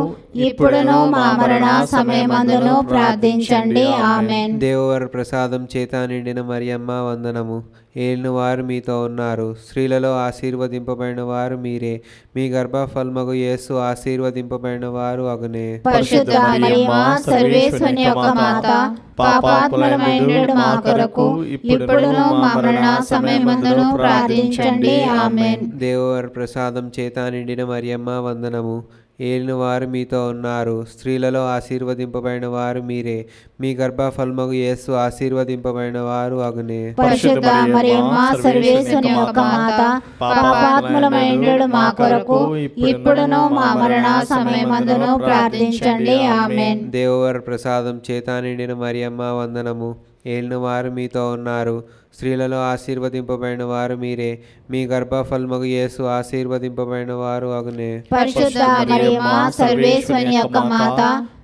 ఇప్పుడును మా మరణ సమయమందును ప్రార్థించండి. ఆమేన్. దేవవర ప్రసాదం చేత నిండిన మరియమ్మ వందనము. ఏలిన వారు మీతో ఉన్నారు, స్త్రీలలో ఆశీర్వదింపబడిన వారు మీరే. మీ గర్భఫలమగు యేసు ఆశీర్వదింపబడిన వారు అగునే. పరిశుద్ధ మరియమ్మ సర్వేశ్వరుని యొక్క మాత, పాపాత్ములమైండు మా కొరకు ఇప్పుడును మా మరణ సమయమందును ప్రార్థించండి. ఆమేన్. దేవవర ప్రసాదం చేత నిండిన మరియమ్మ వందనము. ఏలిన వారు మీతో ఉన్నారు, స్త్రీలలో ఆశీర్వదింపబడిన వారు మీరే. మీ గర్భఫలమగు యేసు ఆశీర్వదింపబడిన వారు అగునే. పరిశుద్ధ మరియమ్మ సర్వేశ్వరుని యొక్క మాత, పాపాత్ములమైండు మా కొరకు ఇప్పుడును మా మరణ సమయమందును ప్రార్థించండి. ఆమేన్. దేవవర ప్రసాదం చేత నిండిన మరియమ్మ వందనము. ఏలిన వారు మీతో ఉన్నారు, స్త్రీలలో ఆశీర్వదింపబడిన వారు మీరే. మీ గర్భఫలమగు యేసు ఆశీర్వదింపబడిన వారు అగునే. పరిశుద్ధ మరియమ్మ సర్వేశ్వరుని యొక్క మాత,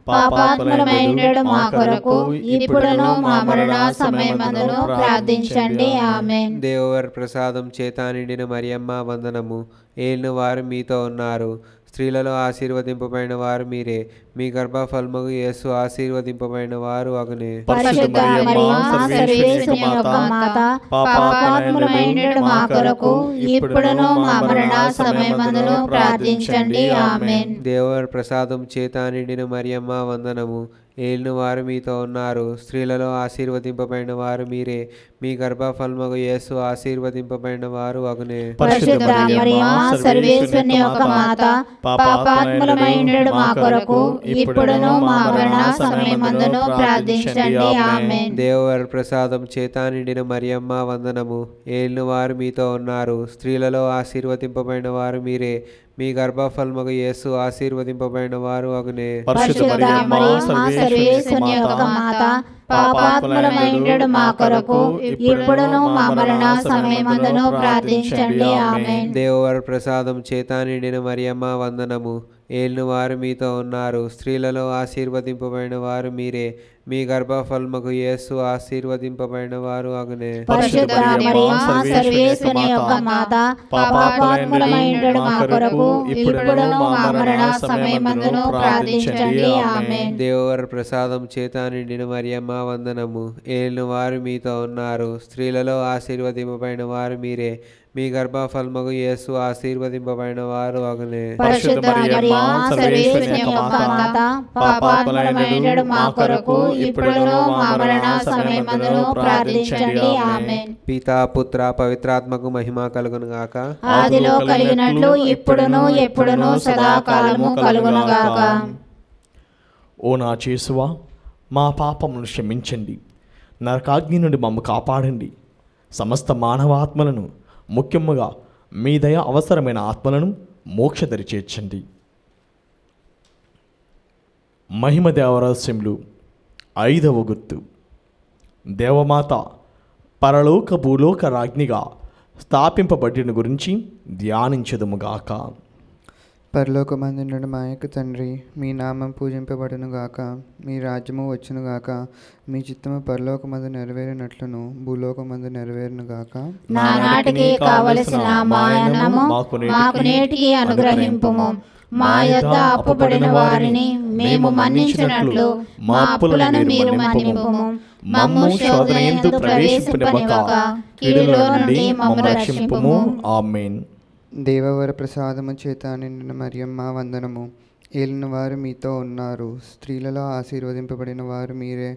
పాపాత్ములమైండు మా కొరకు ఇప్పుడును మా మరణ సమయమందును ప్రార్థించండి. ఆమేన్. దేవవర ప్రసాదం చేత నిండిన మరియమ్మ వందనము. ఏలిన వారు మీతో ఉన్నారు, స్త్రీలలో ఆశీర్వదింపబడిన వారు మీరే. మీ గర్భఫలమగు యేసు ఆశీర్వదింపబడిన వారు అగునే. పరిశుద్ధ మరియమ్మ సర్వేశ్వరుని యొక్క మాత, పాపాత్ములమైండు మా కొరకు ఇప్పుడును మా మరణ సమయమందును ప్రార్థించండి. ఆమేన్. దేవవర ప్రసాదం చేత నిండిన మరియమ్మ వందనము. ఏలిన వారు మీతో ఉన్నారు, స్త్రీలలో ఆశీర్వదింపబడిన వారు మీరే. మీ గర్భఫలమగు యేసు ఆశీర్వదింపబడిన వారు అగునే. పరిశుద్ధ మరియమ్మ సర్వేశ్వరుని యొక్క మాత, పాపాత్ములమైండు మా కొరకు ఇప్పుడును మా మరణ సమయమందును ప్రార్థించండి. ఆమేన్. దేవవర ప్రసాదం చేత నిండిన మరియమ్మ వందనము. ఏలిన వారు మీతో ఉన్నారు, స్త్రీలలో ఆశీర్వదింపబడిన వారు మీరే. మీ గర్భఫలమగు యేసు ఆశీర్వదింపబడిన వారు అగునే. పరిశుద్ధ మరియమ్మ సర్వేశ్వరుని యొక్క మాత, పాపాత్ములమైండు మా కొరకు ఇప్పుడును మా మరణ సమయమందును ప్రార్థించండి. ఆమేన్. దేవవర ప్రసాదం చేత నిండిన మరియమ్మ వందనము. ఏలిన వారు మీతో ఉన్నారు, స్త్రీలలో ఆశీర్వదింపబడిన వారు మీరే. మీ గర్భఫలమగు యేసు ఆశీర్వదింపబడిన వారు అగునే. పరిశుద్ధ మరియమ్మ సర్వేశ్వరుని యొక్క మాత, పాపాత్ములమైండు మా కొరకు ఇప్పుడును మా మరణ సమయమందును ప్రార్థించండి. ఆమేన్. దేవవర ప్రసాదం చేత నిండిన మరియమ్మ వందనము. ఏలిన వారు మీతో ఉన్నారు, స్త్రీలలో ఆశీర్వదింపబడిన వారు మీరే. మీ గర్భఫలమగు యేసు ఆశీర్వదింపబడిన వారు అగునే. పరిశుద్ధ మరియమ్మ సర్వేశ్వరుని యొక్క మాత, పాపాత్ములమైండు మా కొరకు ఇప్పుడును మా మరణ సమయమందును ప్రార్థించండి. ఆమేన్. పితా పుత్ర పవిత్రాత్మకు మహిమ కలుగును గాక. ఆదిలో కలిగినట్లు ఇప్పుడును ఎప్పుడును సదాకాలము కలుగును గాక. ఓ నా చేసువా, మా పాపములను క్షమించండి, నరకాగ్ని నుండి మమ్మ కాపాడండి, సమస్త మానవాత్మలను, ముఖ్యముగా మీ దయ అవసరమైన ఆత్మలను మోక్షదరి చేర్చండి. మహిమ దేవరహస్యములు 5వ గుర్తు. దేవమాత పరలోక భూలోక రాజ్ఞిగా స్థాపింపబడిన గురించి ధ్యానించదుముగాక. పరలోకమందున్న మా యొక్క తండ్రి, మీ నామం పూజింపబడును గాక, మీ రాజ్యము వచ్చును గాక, మీ చిత్తము పరలోకమందు నెరవేరినట్లును భూలోకమందు నెరవేరును గాక. నానాటికి కావలసిన మా అన్నము మాకు నేటికి అనుగ్రహింపుము. మా యొద్ద అప్పుపడిన వారిని మేము మన్నించినట్లు మా అప్పులను మీరు మన్నింపుము. మమ్ము శోధన యందు ప్రవేశింపనివ్వక కీడులో నుండి మమ్ము రక్షింపుము. ఆమేన్. దేవవర ప్రసాదము చేత నిండిన మరియమ్మ వందనము. ఏలిన వారు మీతో ఉన్నారు, స్త్రీలలో ఆశీర్వదింపబడిన వారు మీరే,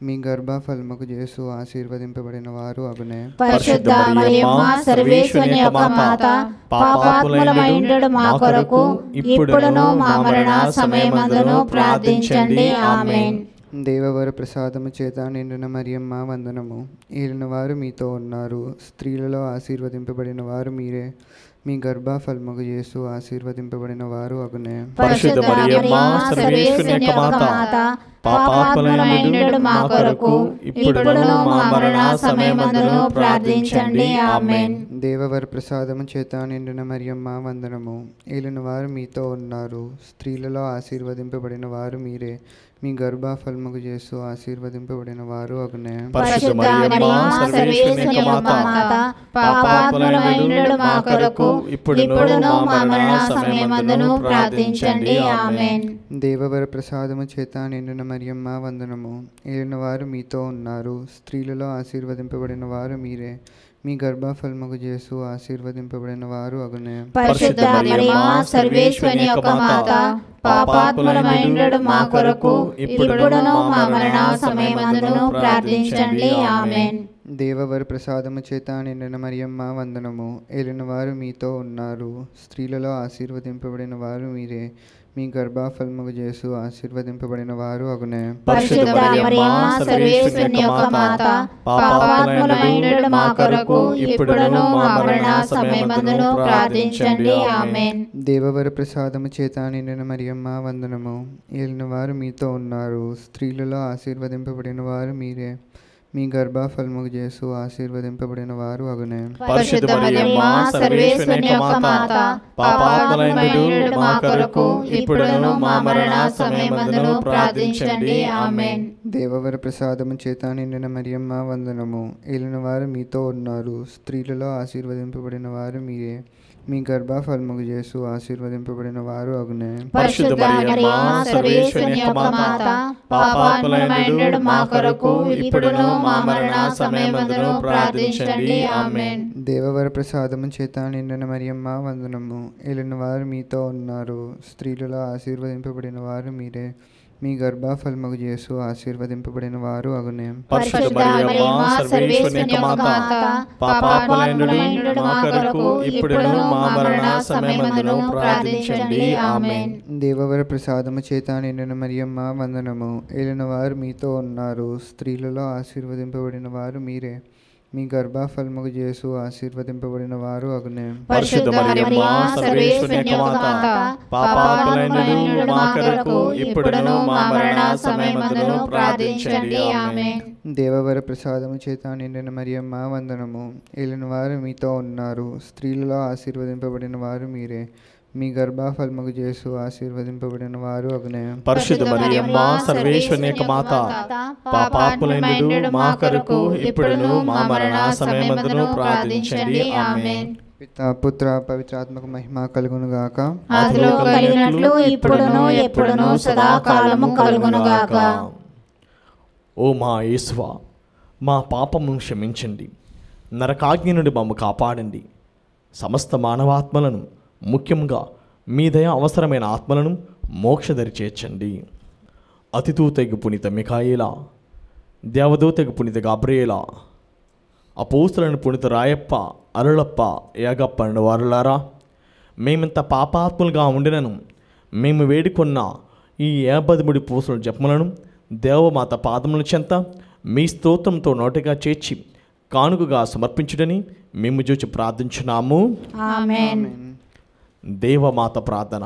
మీ గర్భఫలముకు యేసు ఆశీర్వదింపబడిన వారు అగునే. పరిశుద్ధ మరియమ్మ సర్వేశ్వరుని యొక్క మాత, పాపాత్ములమైండు మా కొరకు ఇప్పుడును మా మరణ సమయమందును ప్రార్థించండి. ఆమేన్. దేవవర ప్రసాదము చేత నిండిన మరియమ్మ వందనము. ఏలిన వారు మీతో ఉన్నారు, స్త్రీలలో ఆశీర్వదింపబడిన వారు మీరే, మీ గర్భఫలముకు యేసు ఆశీర్వదింపబడిన వారు అగునే. పరిశుద్ధ మరియమ్మ సర్వేశ్వరుని యొక్క మాత, పాపాత్ములమైండు మా కొరకు ఇప్పుడును మా మరణ సమయమందును ప్రార్థించండి. ఆమేన్. దేవవర ప్రసాదము చేత నిండిన మరియమ్మ వందనము. ఏలిన వారు మీతో ఉన్నారు, స్త్రీలలో ఆశీర్వదింపబడిన వారు మీరే, మీ గర్భఫలముకు యేసు ఆశీర్వదింపబడిన వారు అగునే. పరిశుద్ధ మరియమ్మ సర్వేశ్వరుని యొక్క మాత, పాపాత్ములమైండు మా కొరకు ఇప్పుడును మా మరణ సమయమందును ప్రార్థించండి. ఆమేన్. దేవవర ప్రసాదము చేత నిండిన మరియమ్మ వందనము. ఏలిన వారు మీతో ఉన్నారు, స్త్రీలలో ఆశీర్వదింపబడిన వారు మీరే, మీ గర్భఫలముకు యేసు ఆశీర్వదింపబడిన వారు అగునే. పరిశుద్ధ మరియమ్మ సర్వేశ్వరుని యొక్క మాత, పాపాత్ములమైండు మా కొరకు ఇప్పుడును మా మరణ సమయమందును ప్రార్థించండి. ఆమేన్. దేవవర ప్రసాదము చేత నిండిన మరియమ్మ వందనము. ఏలిన వారు మీతో ఉన్నారు, స్త్రీలలో ఆశీర్వదింపబడిన వారు మీరే, మీ గర్భఫలముకు యేసు ఆశీర్వదింపబడిన వారు అగునే. పరిశుద్ధ మరియమ్మ సర్వేశ్వరుని యొక్క మాత, పాపాత్ములమైండు మా కొరకు ఇప్పుడును మా మరణ సమయమందును ప్రార్థించండి. ఆమేన్. దేవవర ప్రసాదము చేత నిండిన మరియమ్మ వందనము. ఏలిన వారు మీతో ఉన్నారు, స్త్రీలలో ఆశీర్వదింపబడిన వారు మీరే, మీ గర్భఫలముకు యేసు ఆశీర్వదింపబడిన వారు అగునే. పరిశుద్ధ మరియమ్మ సర్వేశ్వరుని యొక్క మాత, పాపాత్ములమైండు మా కొరకు ఇప్పుడును మా మరణ సమయమందును ప్రార్థించండి. ఆమేన్. దేవవర ప్రసాదము చేత నిండిన మరియమ్మ వందనము. ఏలిన వారు మీతో ఉన్నారు, స్త్రీలలో ఆశీర్వదింపబడిన వారు మీరే, మీ గర్భఫలముకు యేసు ఆశీర్వదింపబడిన వారు అగునే. పరిశుద్ధ మరియమ్మ సర్వేశ్వరుని యొక్క మాత, పాపాత్ములమైండు మా కొరకు ఇప్పుడును మా మరణ సమయమందును ప్రార్థించండి. ఆమేన్. దేవవర ప్రసాదము చేత నిండిన మరియమ్మ వందనము. ఏలిన వారు మీతో ఉన్నారు, స్త్రీలలో ఆశీర్వదింపబడిన వారు మీరే, మీ గర్భఫలముకు యేసు ఆశీర్వదింపబడిన వారు అగునే. పరిశుద్ధ మరియమ్మ సర్వేశ్వరుని యొక్క మాత, పాపాత్ములమైండు మా కొరకు ఇప్పుడును మా మరణ సమయమందును ప్రార్థించండి. ఆమేన్. దేవవర ప్రసాదము చేత నిండిన మరియమ్మ వందనము. ఏలిన వారు మీతో ఉన్నారు, స్త్రీలలో ఆశీర్వదింపబడిన వారు మీరే, మీ గర్భఫలముకు యేసు ఆశీర్వదింపబడిన వారు అగునే. పరిశుద్ధ మరియమ్మ సర్వేశ్వరుని యొక్క మాత, పాపాత్ములమైండు మా కొరకు ఇప్పుడును మా మరణ సమయమందును ప్రార్థించండి. ఆమేన్. దేవవర ప్రసాదము చేత నిండిన మరియమ్మ వందనము. ఏలిన వారు మీతో ఉన్నారు, స్త్రీలలో ఆశీర్వదింపబడిన వారు మీరే, మీ గర్భఫలముకు యేసు ఆశీర్వదింపబడిన వారు అగునే. పరిశుద్ధ మరియమ్మ సర్వేశ్వరుని యొక్క మాత, పాపాత్ములైనడు మా కొరకు ఇప్పుడును మా మరణ సమయమందును ప్రార్థించండి. ఆమేన్. పితా పుత్ర పవిత్రాత్మక మహిమ కలుగును గాక. ఆదిలో కలిగినట్లు ఇప్పుడును ఎప్పుడును సదాకాలము కలుగును గాక. ఓ మా యేసువా, మా పాపమును క్షమించండి, నరకాగ్ని నుండి మమ్ము కాపాడండి, సమస్త మానవాత్మలను ముఖ్యంగా మీ దయ అవసరమైన ఆత్మలను మోక్షదరి చేర్చండి. అతిథూతగు పునీత మిఖాయేలా, దేవదూతగు పునీత గాబ్రియేలా, అపోస్తులను పునీత రాయప్ప, అరుళప్ప, యాగప్ప అన్న వారులారా, మేమింత పాపాత్ములుగా ఉండినను మేము వేడుకొన్న ఈ 53 పూసల జపములను దేవమాత పాదముల చెంత మీ స్తోత్రంతో నోటిగా చేర్చి కానుకగా సమర్పించుడని మేము చూచి ప్రార్థించున్నాము. ఆమేన్. దేవమాత ప్రార్థన.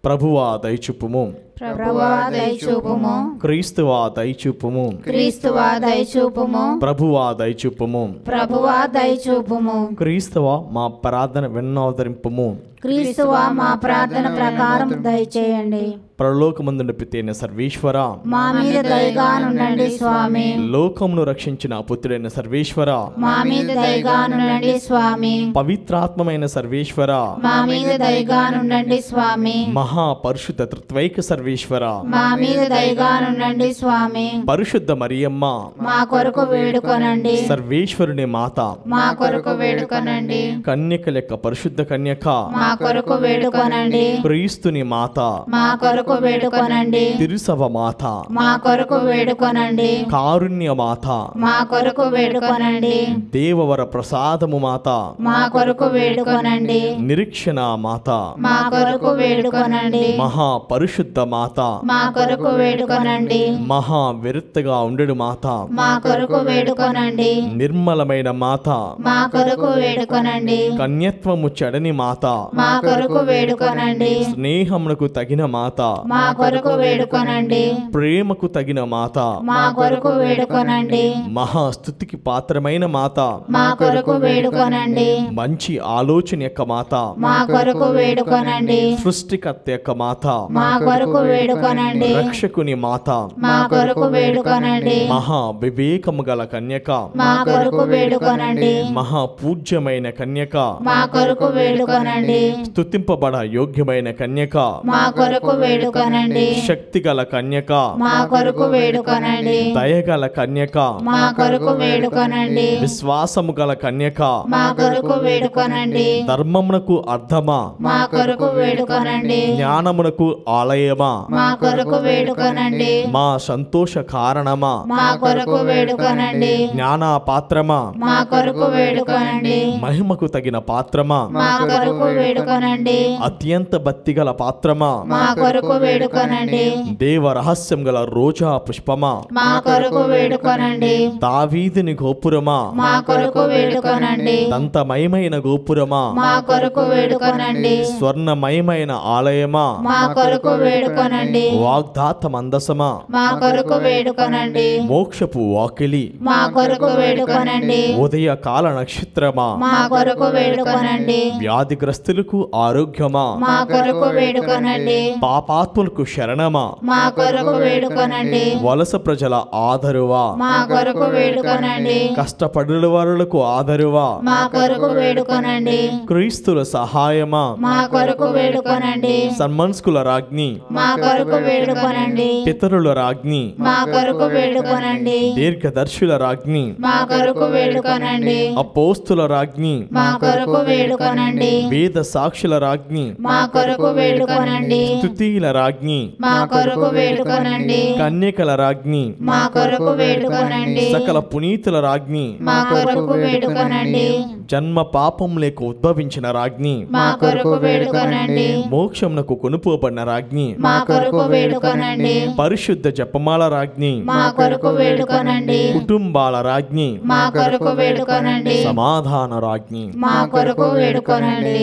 ప్రభువా దయచూపుము, ప్రభువా దయచూపుము, క్రీస్తువా దయచూపుము, క్రీస్తువా దయచూపుము, ప్రభువా దయచూపుము, ప్రభువా దయచూపుము, క్రీస్తువా మా ప్రార్థన విన్నవతరింపుము, క్రీస్తువా మా ప్రార్థన ప్రకారం దయచేయండి. పరలోకమందున పితైన సర్వేశ్వర, మా మీద దయగా నుండండి స్వామి. లోకమును రక్షించిన పుత్రుడైన సర్వేశ్వర, మా మీద దయగా నుండండి స్వామి. పవిత్రాత్మైన సర్వేశ్వర, మా మీద దయగా నుండండి స్వామి. మహా పరిశుద్ధ త్రిత్వైక సర్వేశ్వర, మా మీద దయగా నుండండి స్వామి. పరిశుద్ధ మరియమ్మ, మా కొరకు వేడుకొనండి. సర్వేశ్వరుని మాత, మా కొరకు వేడుకొనండి. కన్యక లెక్క పరిశుద్ధ కన్యక, మా కొరకు వేడుకొనండి. క్రీస్తుని మాత, మా కొరకు వేడుకొనండి. తిరుసభ మాత, మా కొరకు వేడుకొనండి. కారుణ్య మాత, మా కొరకు వేడుకొనండి. దేవవర ప్రసాదము మాత, మా కొరకు వేడుకొనండి. నిరీక్షణ మాత, మా కొరకు వేడుకొనండి. మహా పరిశుద్ధ మాత, మా కొరకు వేడుకొనండి. మహా విరక్తగా ఉండడు మాత, మా కొరకు వేడుకొనండి. నిర్మలమైన మాత, మా కొరకు వేడుకొనండి. కన్యత్వము చెడని మాత, మా కొరకు వేడుకొనండి. స్నేహమునకు తగిన మాత, మా కొరకు వేడుకొనండి. ప్రేమకు తగిన మాత, మా కొరకు వేడుకొనండి. మహాస్తుతికి పాత్రమైన మాత, మా కొరకు వేడుకొనండి. మంచి ఆలోచన యొక్క మాత, మా కొరకు వేడుకొనండి. సృష్టికర్త యొక్క మాత, మా కొరకు వేడుకొనండి. రక్షకుని మాత, మా కొరకు వేడుకొనండి. మహా వివేకము గల కన్యక, మా కొరకు వేడుకొనండి. మహా పూజ్యమైన కన్యక, మా కొరకు వేడుకొనండి. స్తుతింపబడ యోగ్యమైన కన్యక, మా కొరకు వేడుకొనండి. శక్తి గల కన్యక, మా కొరకు వేడుకొనండి. దయగల కన్యక, మా కొరకు వేడుకొనండి. విశ్వాసము గల కన్యక, మా కొరకు వేడుకొనండి. ధర్మమునకు అర్థమా, మా కొరకు వేడుకొనండి. జ్ఞానమునకు ఆలయమా, మా కొరకు వేడుకొనండి. మా సంతోష కారణమా, మా కొరకు వేడుకొనండి. జ్ఞాన పాత్రమా, మా కొరకు వేడుకొనండి. మహిమకు తగిన పాత్రమా, మా కొరకు వేడుకొనండి. అత్యంత భక్తిగల పాత్రమా, మా కొరకు వేడుకొనండి. దేవ రహస్యం గల రోజా పుష్పమా, మా కొరకు వేడుకొనండి. దావీదుని గోపురమా, మా కొరకు వేడుకొనండి. దంతమయమైన గోపురమా, మా కొరకు వేడుకొనండి. స్వర్ణమయమైన ఆలయమా, మా కొరకు వేడుకొనండి. వాగ్దాత మందసమా, మా కొరకు వేడుకొనండి. మోక్షపు వాకిలి, మా కొరకు వేడుకొనండి. ఉదయ కాల నక్షత్రమా, మా కొరకు వేడుకొనండి. వ్యాధిగ్రస్తులకు ఆరోగ్యమా, మా కొరకు వేడుకొనండి. పాపాత్ములకు శరణమా, మా కొరకు వేడుకొనండి. వలస ప్రజల ఆదరువా, మా కొరకు వేడుకొనండి. కష్టపడుల వారులకు ఆదరువా, మా కొరకు వేడుకొనండి. క్రీస్తుల సహాయమా, మా కొరకు వేడుకొనండి. సన్మనస్కుల రాజ్ఞి, మా కొరకు వేడుకొనండి. పితరుల రాజ్ఞి, మా కొరకు వేడుకొనండి. దీర్ఘదర్శుల రాజ్ఞి, మా కొరకు వేడుకొనండి. అపోస్తుల రాజ్ఞి, మా కొరకు వేడుకొనండి. వేద సాక్షుల రాజ్ఞి, మా కొరకు వేడుకొనండి. స్తుతిల రాజ్ఞి, మా కొరకు వేడుకొనండి. కన్యకల రాజ్ఞి, మా కొరకు వేడుకొనండి. సకల పునీతుల రాజ్ఞి, మా కొరకు వేడుకొనండి. జన్మ పాపం లేక ఉద్భవించిన రాజ్ఞి, మా కొరకు వేడుకొనండి. మోక్షమునకు కొనుపోబడిన రాజ్ఞి, మా కొరకు వేడుకొనండి. పరిశుద్ధ జపమాల రాజ్ఞి, మా కొరకు వేడుకొనండి. కుటుంబాల రాజ్ఞి, మా కొరకు వేడుకొనండి. సమాధాన రాజ్ఞి, మా కొరకు వేడుకొనండి.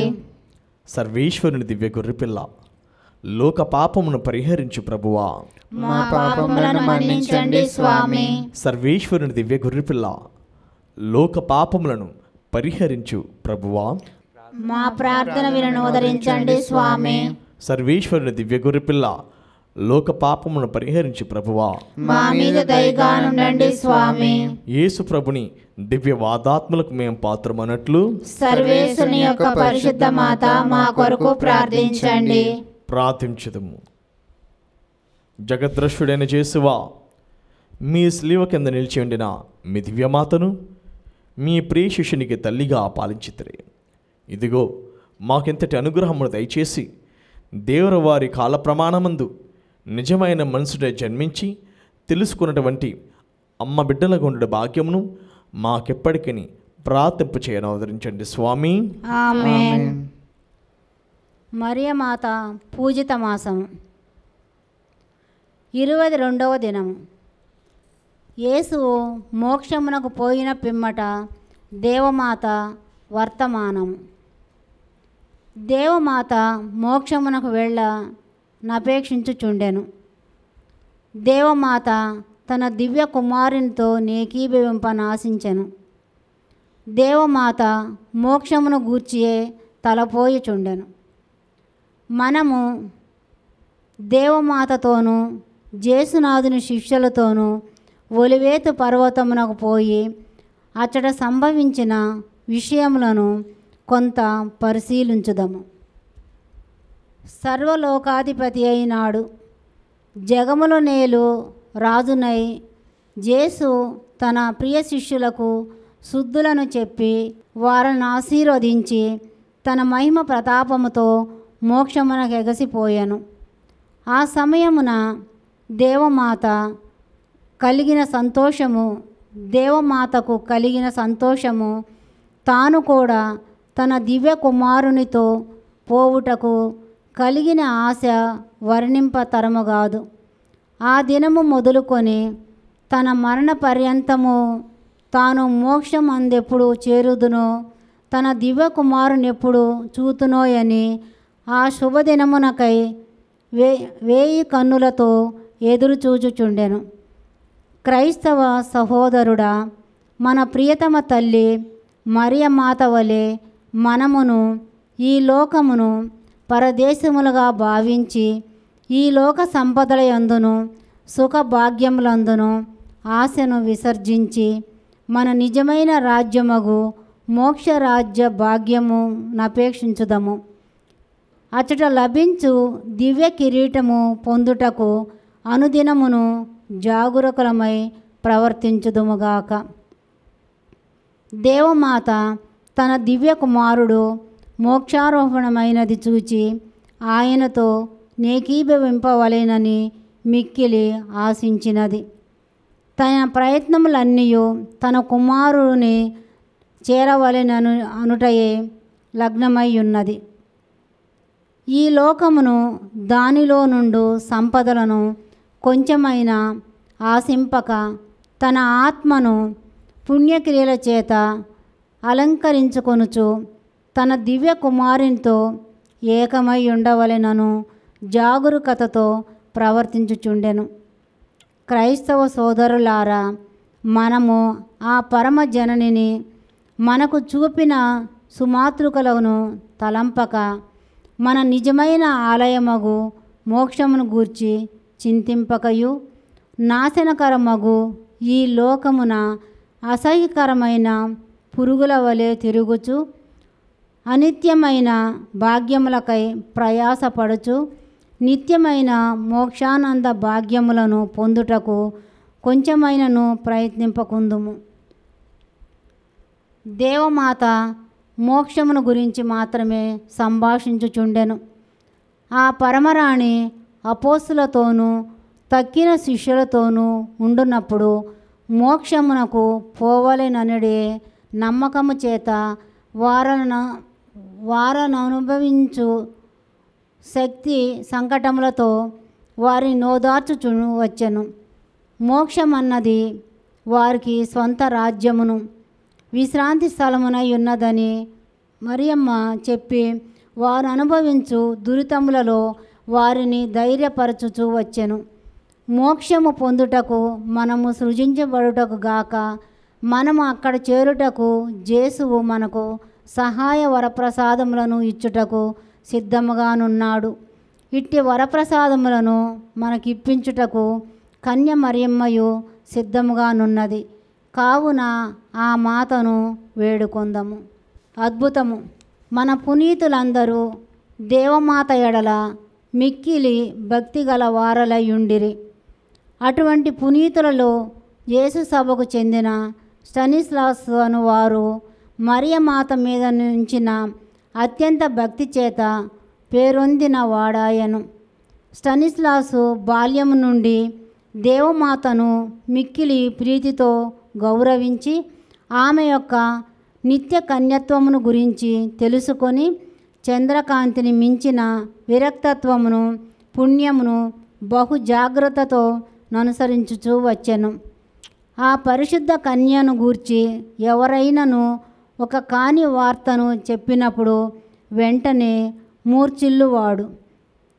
సర్వేశ్వరుని దివ్య గొర్రెపిల్ల, లోక పాపమును పరిహరించు ప్రభువా. మా పాపములను మన్నించండి స్వామి. సర్వేశ్వరుని దివ్య గొర్రెపిల్ల, లోక పాపములను పరిహరించు ప్రభువా. మా ప్రార్థన వినోదరించండి స్వామి. సర్వేశ్వరుని దివ్య గొర్రెపిల్ల, లోక పాపములను పరిహరించు ప్రభువా. మా మీద దయగా నుండండి స్వామి. యేసు ప్రభుని దివ్య వాదాత్మలకు మేము పాత్రమన్నట్లు సర్వేశ్వరుని యొక్క పరిశుద్ధ మాత మా కొరకు ప్రార్థించండి. ప్రార్థించుదము. జగద్రష్టుడైన యేసువా, మీ శిలువ కింద నిలిచి ఉండిన మీ దివ్యమాతను మీ ప్రియ శిష్యునికి తల్లిగా పాలించితిరి. ఇదిగో మాకెంతటి అనుగ్రహమును దయచేసి దేవుని వారి కాల ప్రమాణమందు నిజమైన మనుషుడే జన్మించి తెలుసుకున్నటువంటి అమ్మ బిడ్డల గుండె భాగ్యమును మాకెప్పటికీ ప్రార్థింపు చేయను అవతరించండి స్వామి. ఆమేన్. మరియమాత పూజిత మాసం 22వ దినము. యేసు మోక్షమునకు పోయిన పిమ్మట దేవమాత వర్తమానము. దేవమాత మోక్షమునకు వెళ్ళ నపేక్షించుచుండెను. దేవమాత తన దివ్య కుమారునితో నేకీభవింపనాశించెను. దేవమాత మోక్షమును గూర్చియే తలపోయుచుండెను. మనము దేవమాతతోనూ జేసునాథుని శిష్యులతోనూ ఒలివేతు పర్వతమునకు పోయి అచ్చట సంభవించిన విషయములను కొంత పరిశీలించుదము. సర్వలోకాధిపతి అయినాడు జగములు నేలు రాజునై జేసు తన ప్రియ శిష్యులకు శుద్ధులను చెప్పి వారిని ఆశీర్వదించి తన మహిమ ప్రతాపముతో మోక్షమునకు ఎగసిపోయాను. ఆ సమయమున దేవమాతకు కలిగిన సంతోషము తాను కూడా తన దివ్య కుమారునితో పోవుటకు కలిగిన ఆశ వర్ణింపతరము కాదు. ఆ దినము మొదలుకొని తన మరణ పర్యంతము తాను మోక్షం అందెప్పుడు చేరుదునో తన దివ్య కుమారుని ఎప్పుడు చూతునోయని ఆ శుభదినమునకై వేయి కన్నులతో ఎదురు చూచుచుండెను. క్రైస్తవ సహోదరుడా, మన ప్రియతమ తల్లి మరియ మాత వలె మనమును ఈ లోకమును పరదేశములుగా భావించి ఈ లోక సంపదల యందును సుఖ భాగ్యములందును ఆశను విసర్జించి మన నిజమైన రాజ్యమగు మోక్షరాజ్య భాగ్యము నపేక్షించుదము. అచ్చట లభించు దివ్య కిరీటము పొందుటకు అనుదినమును జాగరూకులమై ప్రవర్తించుదుముగాక. దేవమాత తన దివ్య కుమారుడు మోక్షారోహణమైనది చూచి ఆయనతో నేకీభవింపవలెనని మిక్కిలి ఆశించినది. తన ప్రయత్నములన్నీ తన కుమారుని చేరవలెనను అనుటయే లగ్నమై ఉన్నది. ఈ లోకమును దానిలో నుండు సంపదలను కొంచెమైనా ఆశింపక తన ఆత్మను పుణ్యక్రియల చేత అలంకరించుకొనుచు తన దివ్య కుమారునితో ఏకమై ఉండవలెనను జాగరూకతతో ప్రవర్తించుచుండెను. క్రైస్తవ సోదరులారా, మనము ఆ పరమ జననిని మనకు చూపిన సుమాతృకలను తలంపక మన నిజమైన ఆలయమగు మోక్షమును గూర్చి చింతింపకయు నాశనకరమగు ఈ లోకమున అసహ్యకరమైన పురుగుల వలె తిరుగుచు అనిత్యమైన భాగ్యములకై ప్రయాసపడుచు నిత్యమైన మోక్షానంద భాగ్యములను పొందుటకు కొంచెమైనను ప్రయత్నింపకుందుము. దేవమాత మోక్షమును గురించి మాత్రమే సంభాషించుచుండెను. ఆ పరమరాణి అపోస్తులతోనూ తక్కిన శిష్యులతోనూ ఉండునప్పుడు మోక్షమునకు పోవలెననడే నమ్మకము చేత వారను అనుభవించు శక్తి సంకటములతో వారిని నోదార్చుచు వచ్చెను. మోక్షమన్నది వారికి స్వంత రాజ్యమును విశ్రాంతి స్థలమునై ఉన్నదని మరియమ్మ చెప్పి వారు అనుభవించు దురితములలో వారిని ధైర్యపరచుచూ వచ్చెను. మోక్షము పొందుటకు మనము సృజించబడుటకు గాక మనము అక్కడ చేరుటకు జేసువు మనకు సహాయ వరప్రసాదములను ఇచ్చుటకు సిద్ధముగానున్నాడు. ఇట్టి వరప్రసాదములను మనకిప్పించుటకు కన్య మరియమ్మయు సిద్ధముగానున్నది. కావున ఆ మాతను వేడుకొందము. అద్భుతము. మన పునీతులందరూ దేవమాత ఎడల మిక్కిలి భక్తి గల వారలయుండిరి. అటువంటి పునీతులలో యేసు సభకు చెందిన స్టనిస్లాస్ అనువారు మరియమాత మీద నుంచిన అత్యంత భక్తి చేత పేరొందిన వాడాయను. స్టనిస్లాసు బాల్యము నుండి దేవమాతను మిక్కిలి ప్రీతితో గౌరవించి ఆమె యొక్క నిత్య కన్యత్వమును గురించి తెలుసుకొని చంద్రకాంతిని మించిన విరక్తత్వమును పుణ్యమును బహు జాగ్రత్తతో అనుసరించుచూ వచ్చెను. ఆ పరిశుద్ధ కన్యను గూర్చి ఎవరైనను ఒక కాని వార్తను చెప్పినప్పుడు వెంటనే మూర్ఛిల్లువాడు.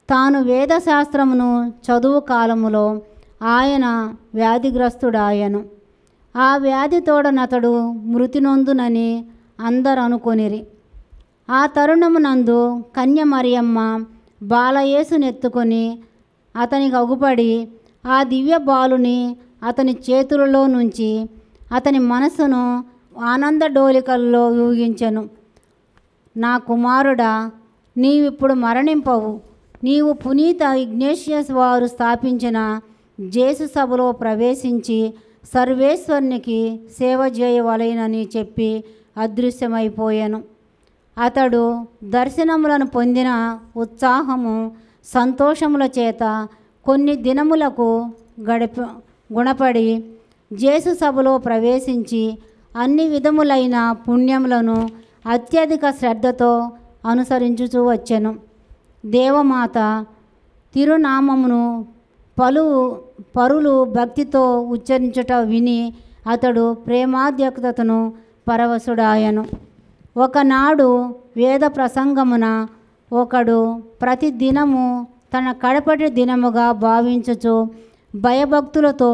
తాను వేదశాస్త్రమును చదువు కాలములో ఆయన వ్యాధిగ్రస్తుడాయను. ఆ వ్యాధితోడనతడు మృతి నొందునని అందరు అనుకొనిరి. ఆ తరుణమునందు కన్య మరియమ్మ బాలయేసునెత్తుకొని అతనికి అగుపడి ఆ దివ్య బాలుని అతని చేతులలో నుంచి అతని మనసును ఆనంద డోలికల్లో ఊగించెను. నా కుమారుడా, నీవిప్పుడు మరణింపవు. నీవు పునీత ఇగ్నేషియస్ వారు స్థాపించిన జేసు సభలో ప్రవేశించి సర్వేశ్వరునికి సేవ చేయవలెనని చెప్పి అదృశ్యమైపోయాను. అతడు దర్శనములను పొందిన ఉత్సాహము సంతోషముల చేత కొన్ని దినములకు గుణపడి జేసు సభలో ప్రవేశించి అన్ని విధములైన పుణ్యములను అత్యధిక శ్రద్ధతో అనుసరించుచూ వచ్చెను. దేవమాత తిరునామమును పరులు భక్తితో ఉచ్చరించుట విని అతడు ప్రేమాధ్యక్షతను పరవశుడాయను. ఒకనాడు వేద ప్రసంగమున ఒకడు ప్రతి దినము తన కడపటి దినముగా భావించుచు భయభక్తులతో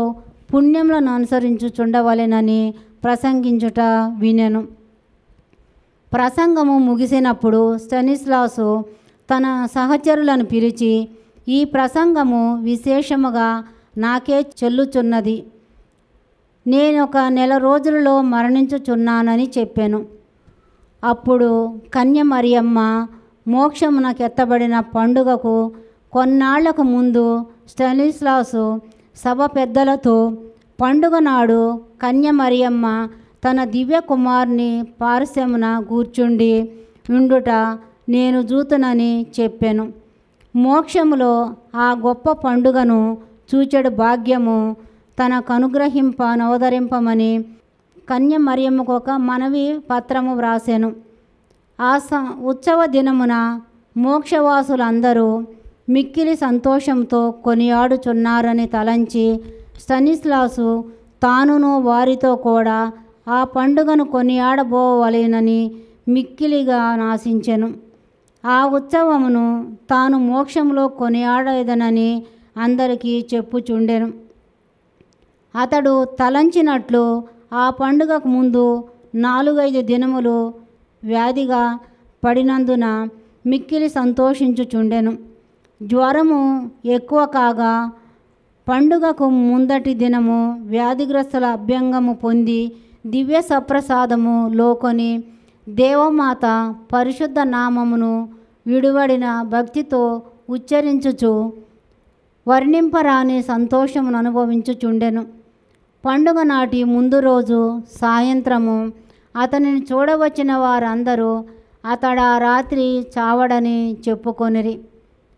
పుణ్యములను అనుసరించుచుండవలెనని ప్రసంగించుట వినెను. ప్రసంగము ముగిసినప్పుడు స్టనిస్లాసు తన సహచరులను పిలిచి, ఈ ప్రసంగము విశేషముగా నాకే చెల్లుచున్నది. నేను ఒక నెల రోజులలో మరణించుచున్నానని చెప్పాను. అప్పుడు కన్య మరియమ్మ మోక్షమునకెత్తబడిన పండుగకు కొన్నాళ్లకు ముందు స్టనిస్లాసు సభ పెద్దలతో, పండుగ నాడు కన్య మరియమ్మ తన దివ్య కుమారుని పార్శ్వమున కూర్చుండి ఉండుట నేను చూతునని చెప్పాను. మోక్షములో ఆ గొప్ప పండుగను చూచెడు భాగ్యము తనకు అనుగ్రహింప నవదరింపమని కన్య మరియమ్మకు ఒక మనవి పత్రము వ్రాసెను. ఆ ఉత్సవ దినమున మోక్షవాసులందరూ మిక్కిలి సంతోషంతో కొనియాడుచున్నారని తలంచి స్టనిస్లాసు తానును వారితో కూడా ఆ పండుగను కొనియాడబోవలెనని మిక్కిలిగా నాశించెను. ఆ ఉత్సవమును తాను మోక్షంలో కొనియాడేదనని అందరికీ చెప్పుచుండెను. అతడు తలంచినట్లు ఆ పండుగకు ముందు 4-5 దినములు వ్యాధిగా పడినందున మిక్కిలి సంతోషించుచుండెను. జ్వరము ఎక్కువ కాగా పండుగకు ముందటి దినము వ్యాధిగ్రస్తుల అభ్యంగము పొంది దివ్య సప్రసాదము లోకొని దేవమాత పరిశుద్ధ నామమును విడువడిన భక్తితో ఉచ్చరించుచు వర్ణింపరాని సంతోషమును అనుభవించుచుండెను. పండుగ నాటి ముందు రోజు సాయంత్రము అతనిని చూడవచ్చిన వారందరూ అతడు ఆ రాత్రి చావడని చెప్పుకొనిరి.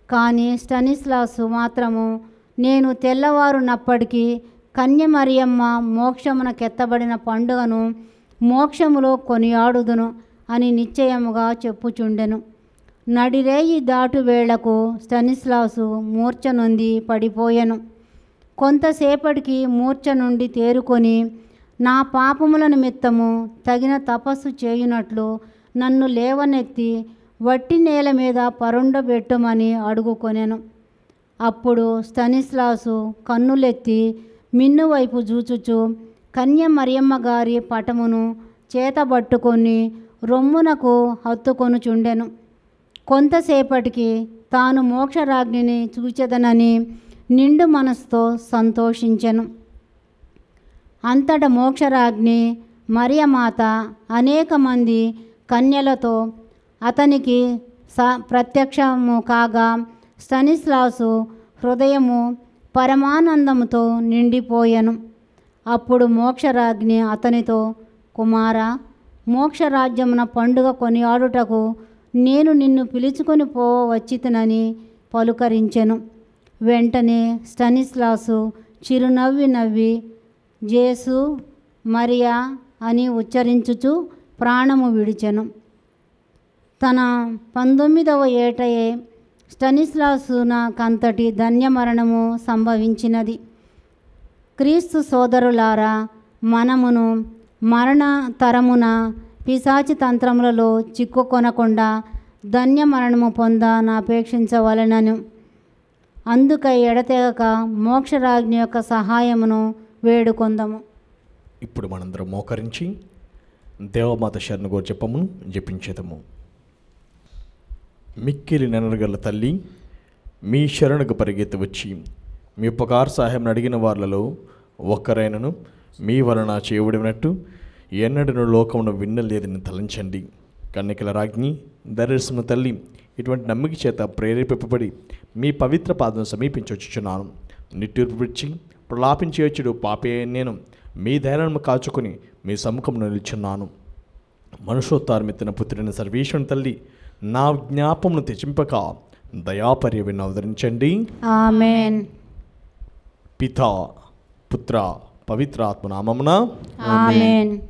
కానీ స్టనిస్లాసు మాత్రము, నేను తెల్లవారునప్పటికీ కన్య మరియమ్మ మోక్షమునకెత్తబడిన పండుగను మోక్షములో కొనియాడుదును అని నిశ్చయముగా చెప్పుచుండెను. నడిరేయి దాటు వేళకు స్టనిస్లాసు మూర్ఛ నొంది పడిపోయెను. కొంతసేపటికి మూర్ఛ నుండి తేరుకొని, నా పాపముల నిమిత్తము తగిన తపస్సు చేయునట్లు నన్ను లేవనెత్తి వట్టి నేల మీద పరుండబెట్టుమని అడుగుకొనెను. అప్పుడు స్టనిస్లాసు కన్నులెత్తి మిన్నువైపు చూచుచు కన్య మరియమ్మ గారి పటమును చేతబట్టుకొని రొమ్మునకు హత్తుకొనుచుండెను. కొంతసేపటికి తాను మోక్షరాజ్ఞిని చూచెదనని నిండు మనసుతో సంతోషించెను. అంతట మోక్షరాజ్ఞి మరియమాత అనేక మంది కన్యలతో అతనికి ప్రత్యక్షము కాగా స్టనిస్లాసు హృదయము పరమానందముతో నిండిపోయెను. అప్పుడు మోక్షరాజ్ఞి అతనితో, కుమారా, మోక్షరాజ్యమున పండుగ కొనియాడుటకు నేను నిన్ను పిలుచుకొని పోవచ్చితినని పలుకరించెను. వెంటనే స్టనిస్లాసు చిరునవ్వి నవ్వి జేసు మరియా అని ఉచ్చరించుచు ప్రాణము విడిచెను. తన 19వ ఏటయే స్టనిస్లాసునకంతటి ధన్యమరణము సంభవించినది. క్రీస్తు సోదరులారా, మనమును మరణ తరమున పిశాచి తంత్రములలో చిక్కుకొనకుండా ధన్యమరణము పొందనపేక్షించవలెనను. అందుకై ఎడతెగక మోక్షరాజ్ఞి యొక్క సహాయమును వేడుకొందము. ఇప్పుడు మనందరం మోకరించి దేవమాత శరణు జపమును జపించేదము. మిక్కిలి నెనరగల తల్లి, మీ శరణకు పరిగెత్తి వచ్చి మీ ఉపకార సహాయం అడిగిన వాళ్ళలో ఒక్కరైనను మీ వలన చేయబడినట్టు ఎన్నడను లోకమును విన్నలేదని తలంచండి. కన్యకల రాజ్ఞి, దర్శన తల్లి, ఇటువంటి నమ్మిక చేత ప్రేరేపింపబడి మీ పవిత్ర పాదం సమీపించొచ్చుచున్నాను. నిట్టూర్పు విడిచి ప్రలాపించి వచ్చుడు పాపే నేను మీ ధైర్యము కాచుకొని మీ సముఖంలో నిల్చున్నాను. మనుషోత్తారమెత్తిన పుత్రుని సర్వేశ్వరుని తల్లి, నా జ్ఞాపమును తెచ్చింపక దయాపర్యవిని అవతరించండి. ఆమేన్. పితా, పుత్ర, పవిత్రాత్మ నామమున ఆమేన్.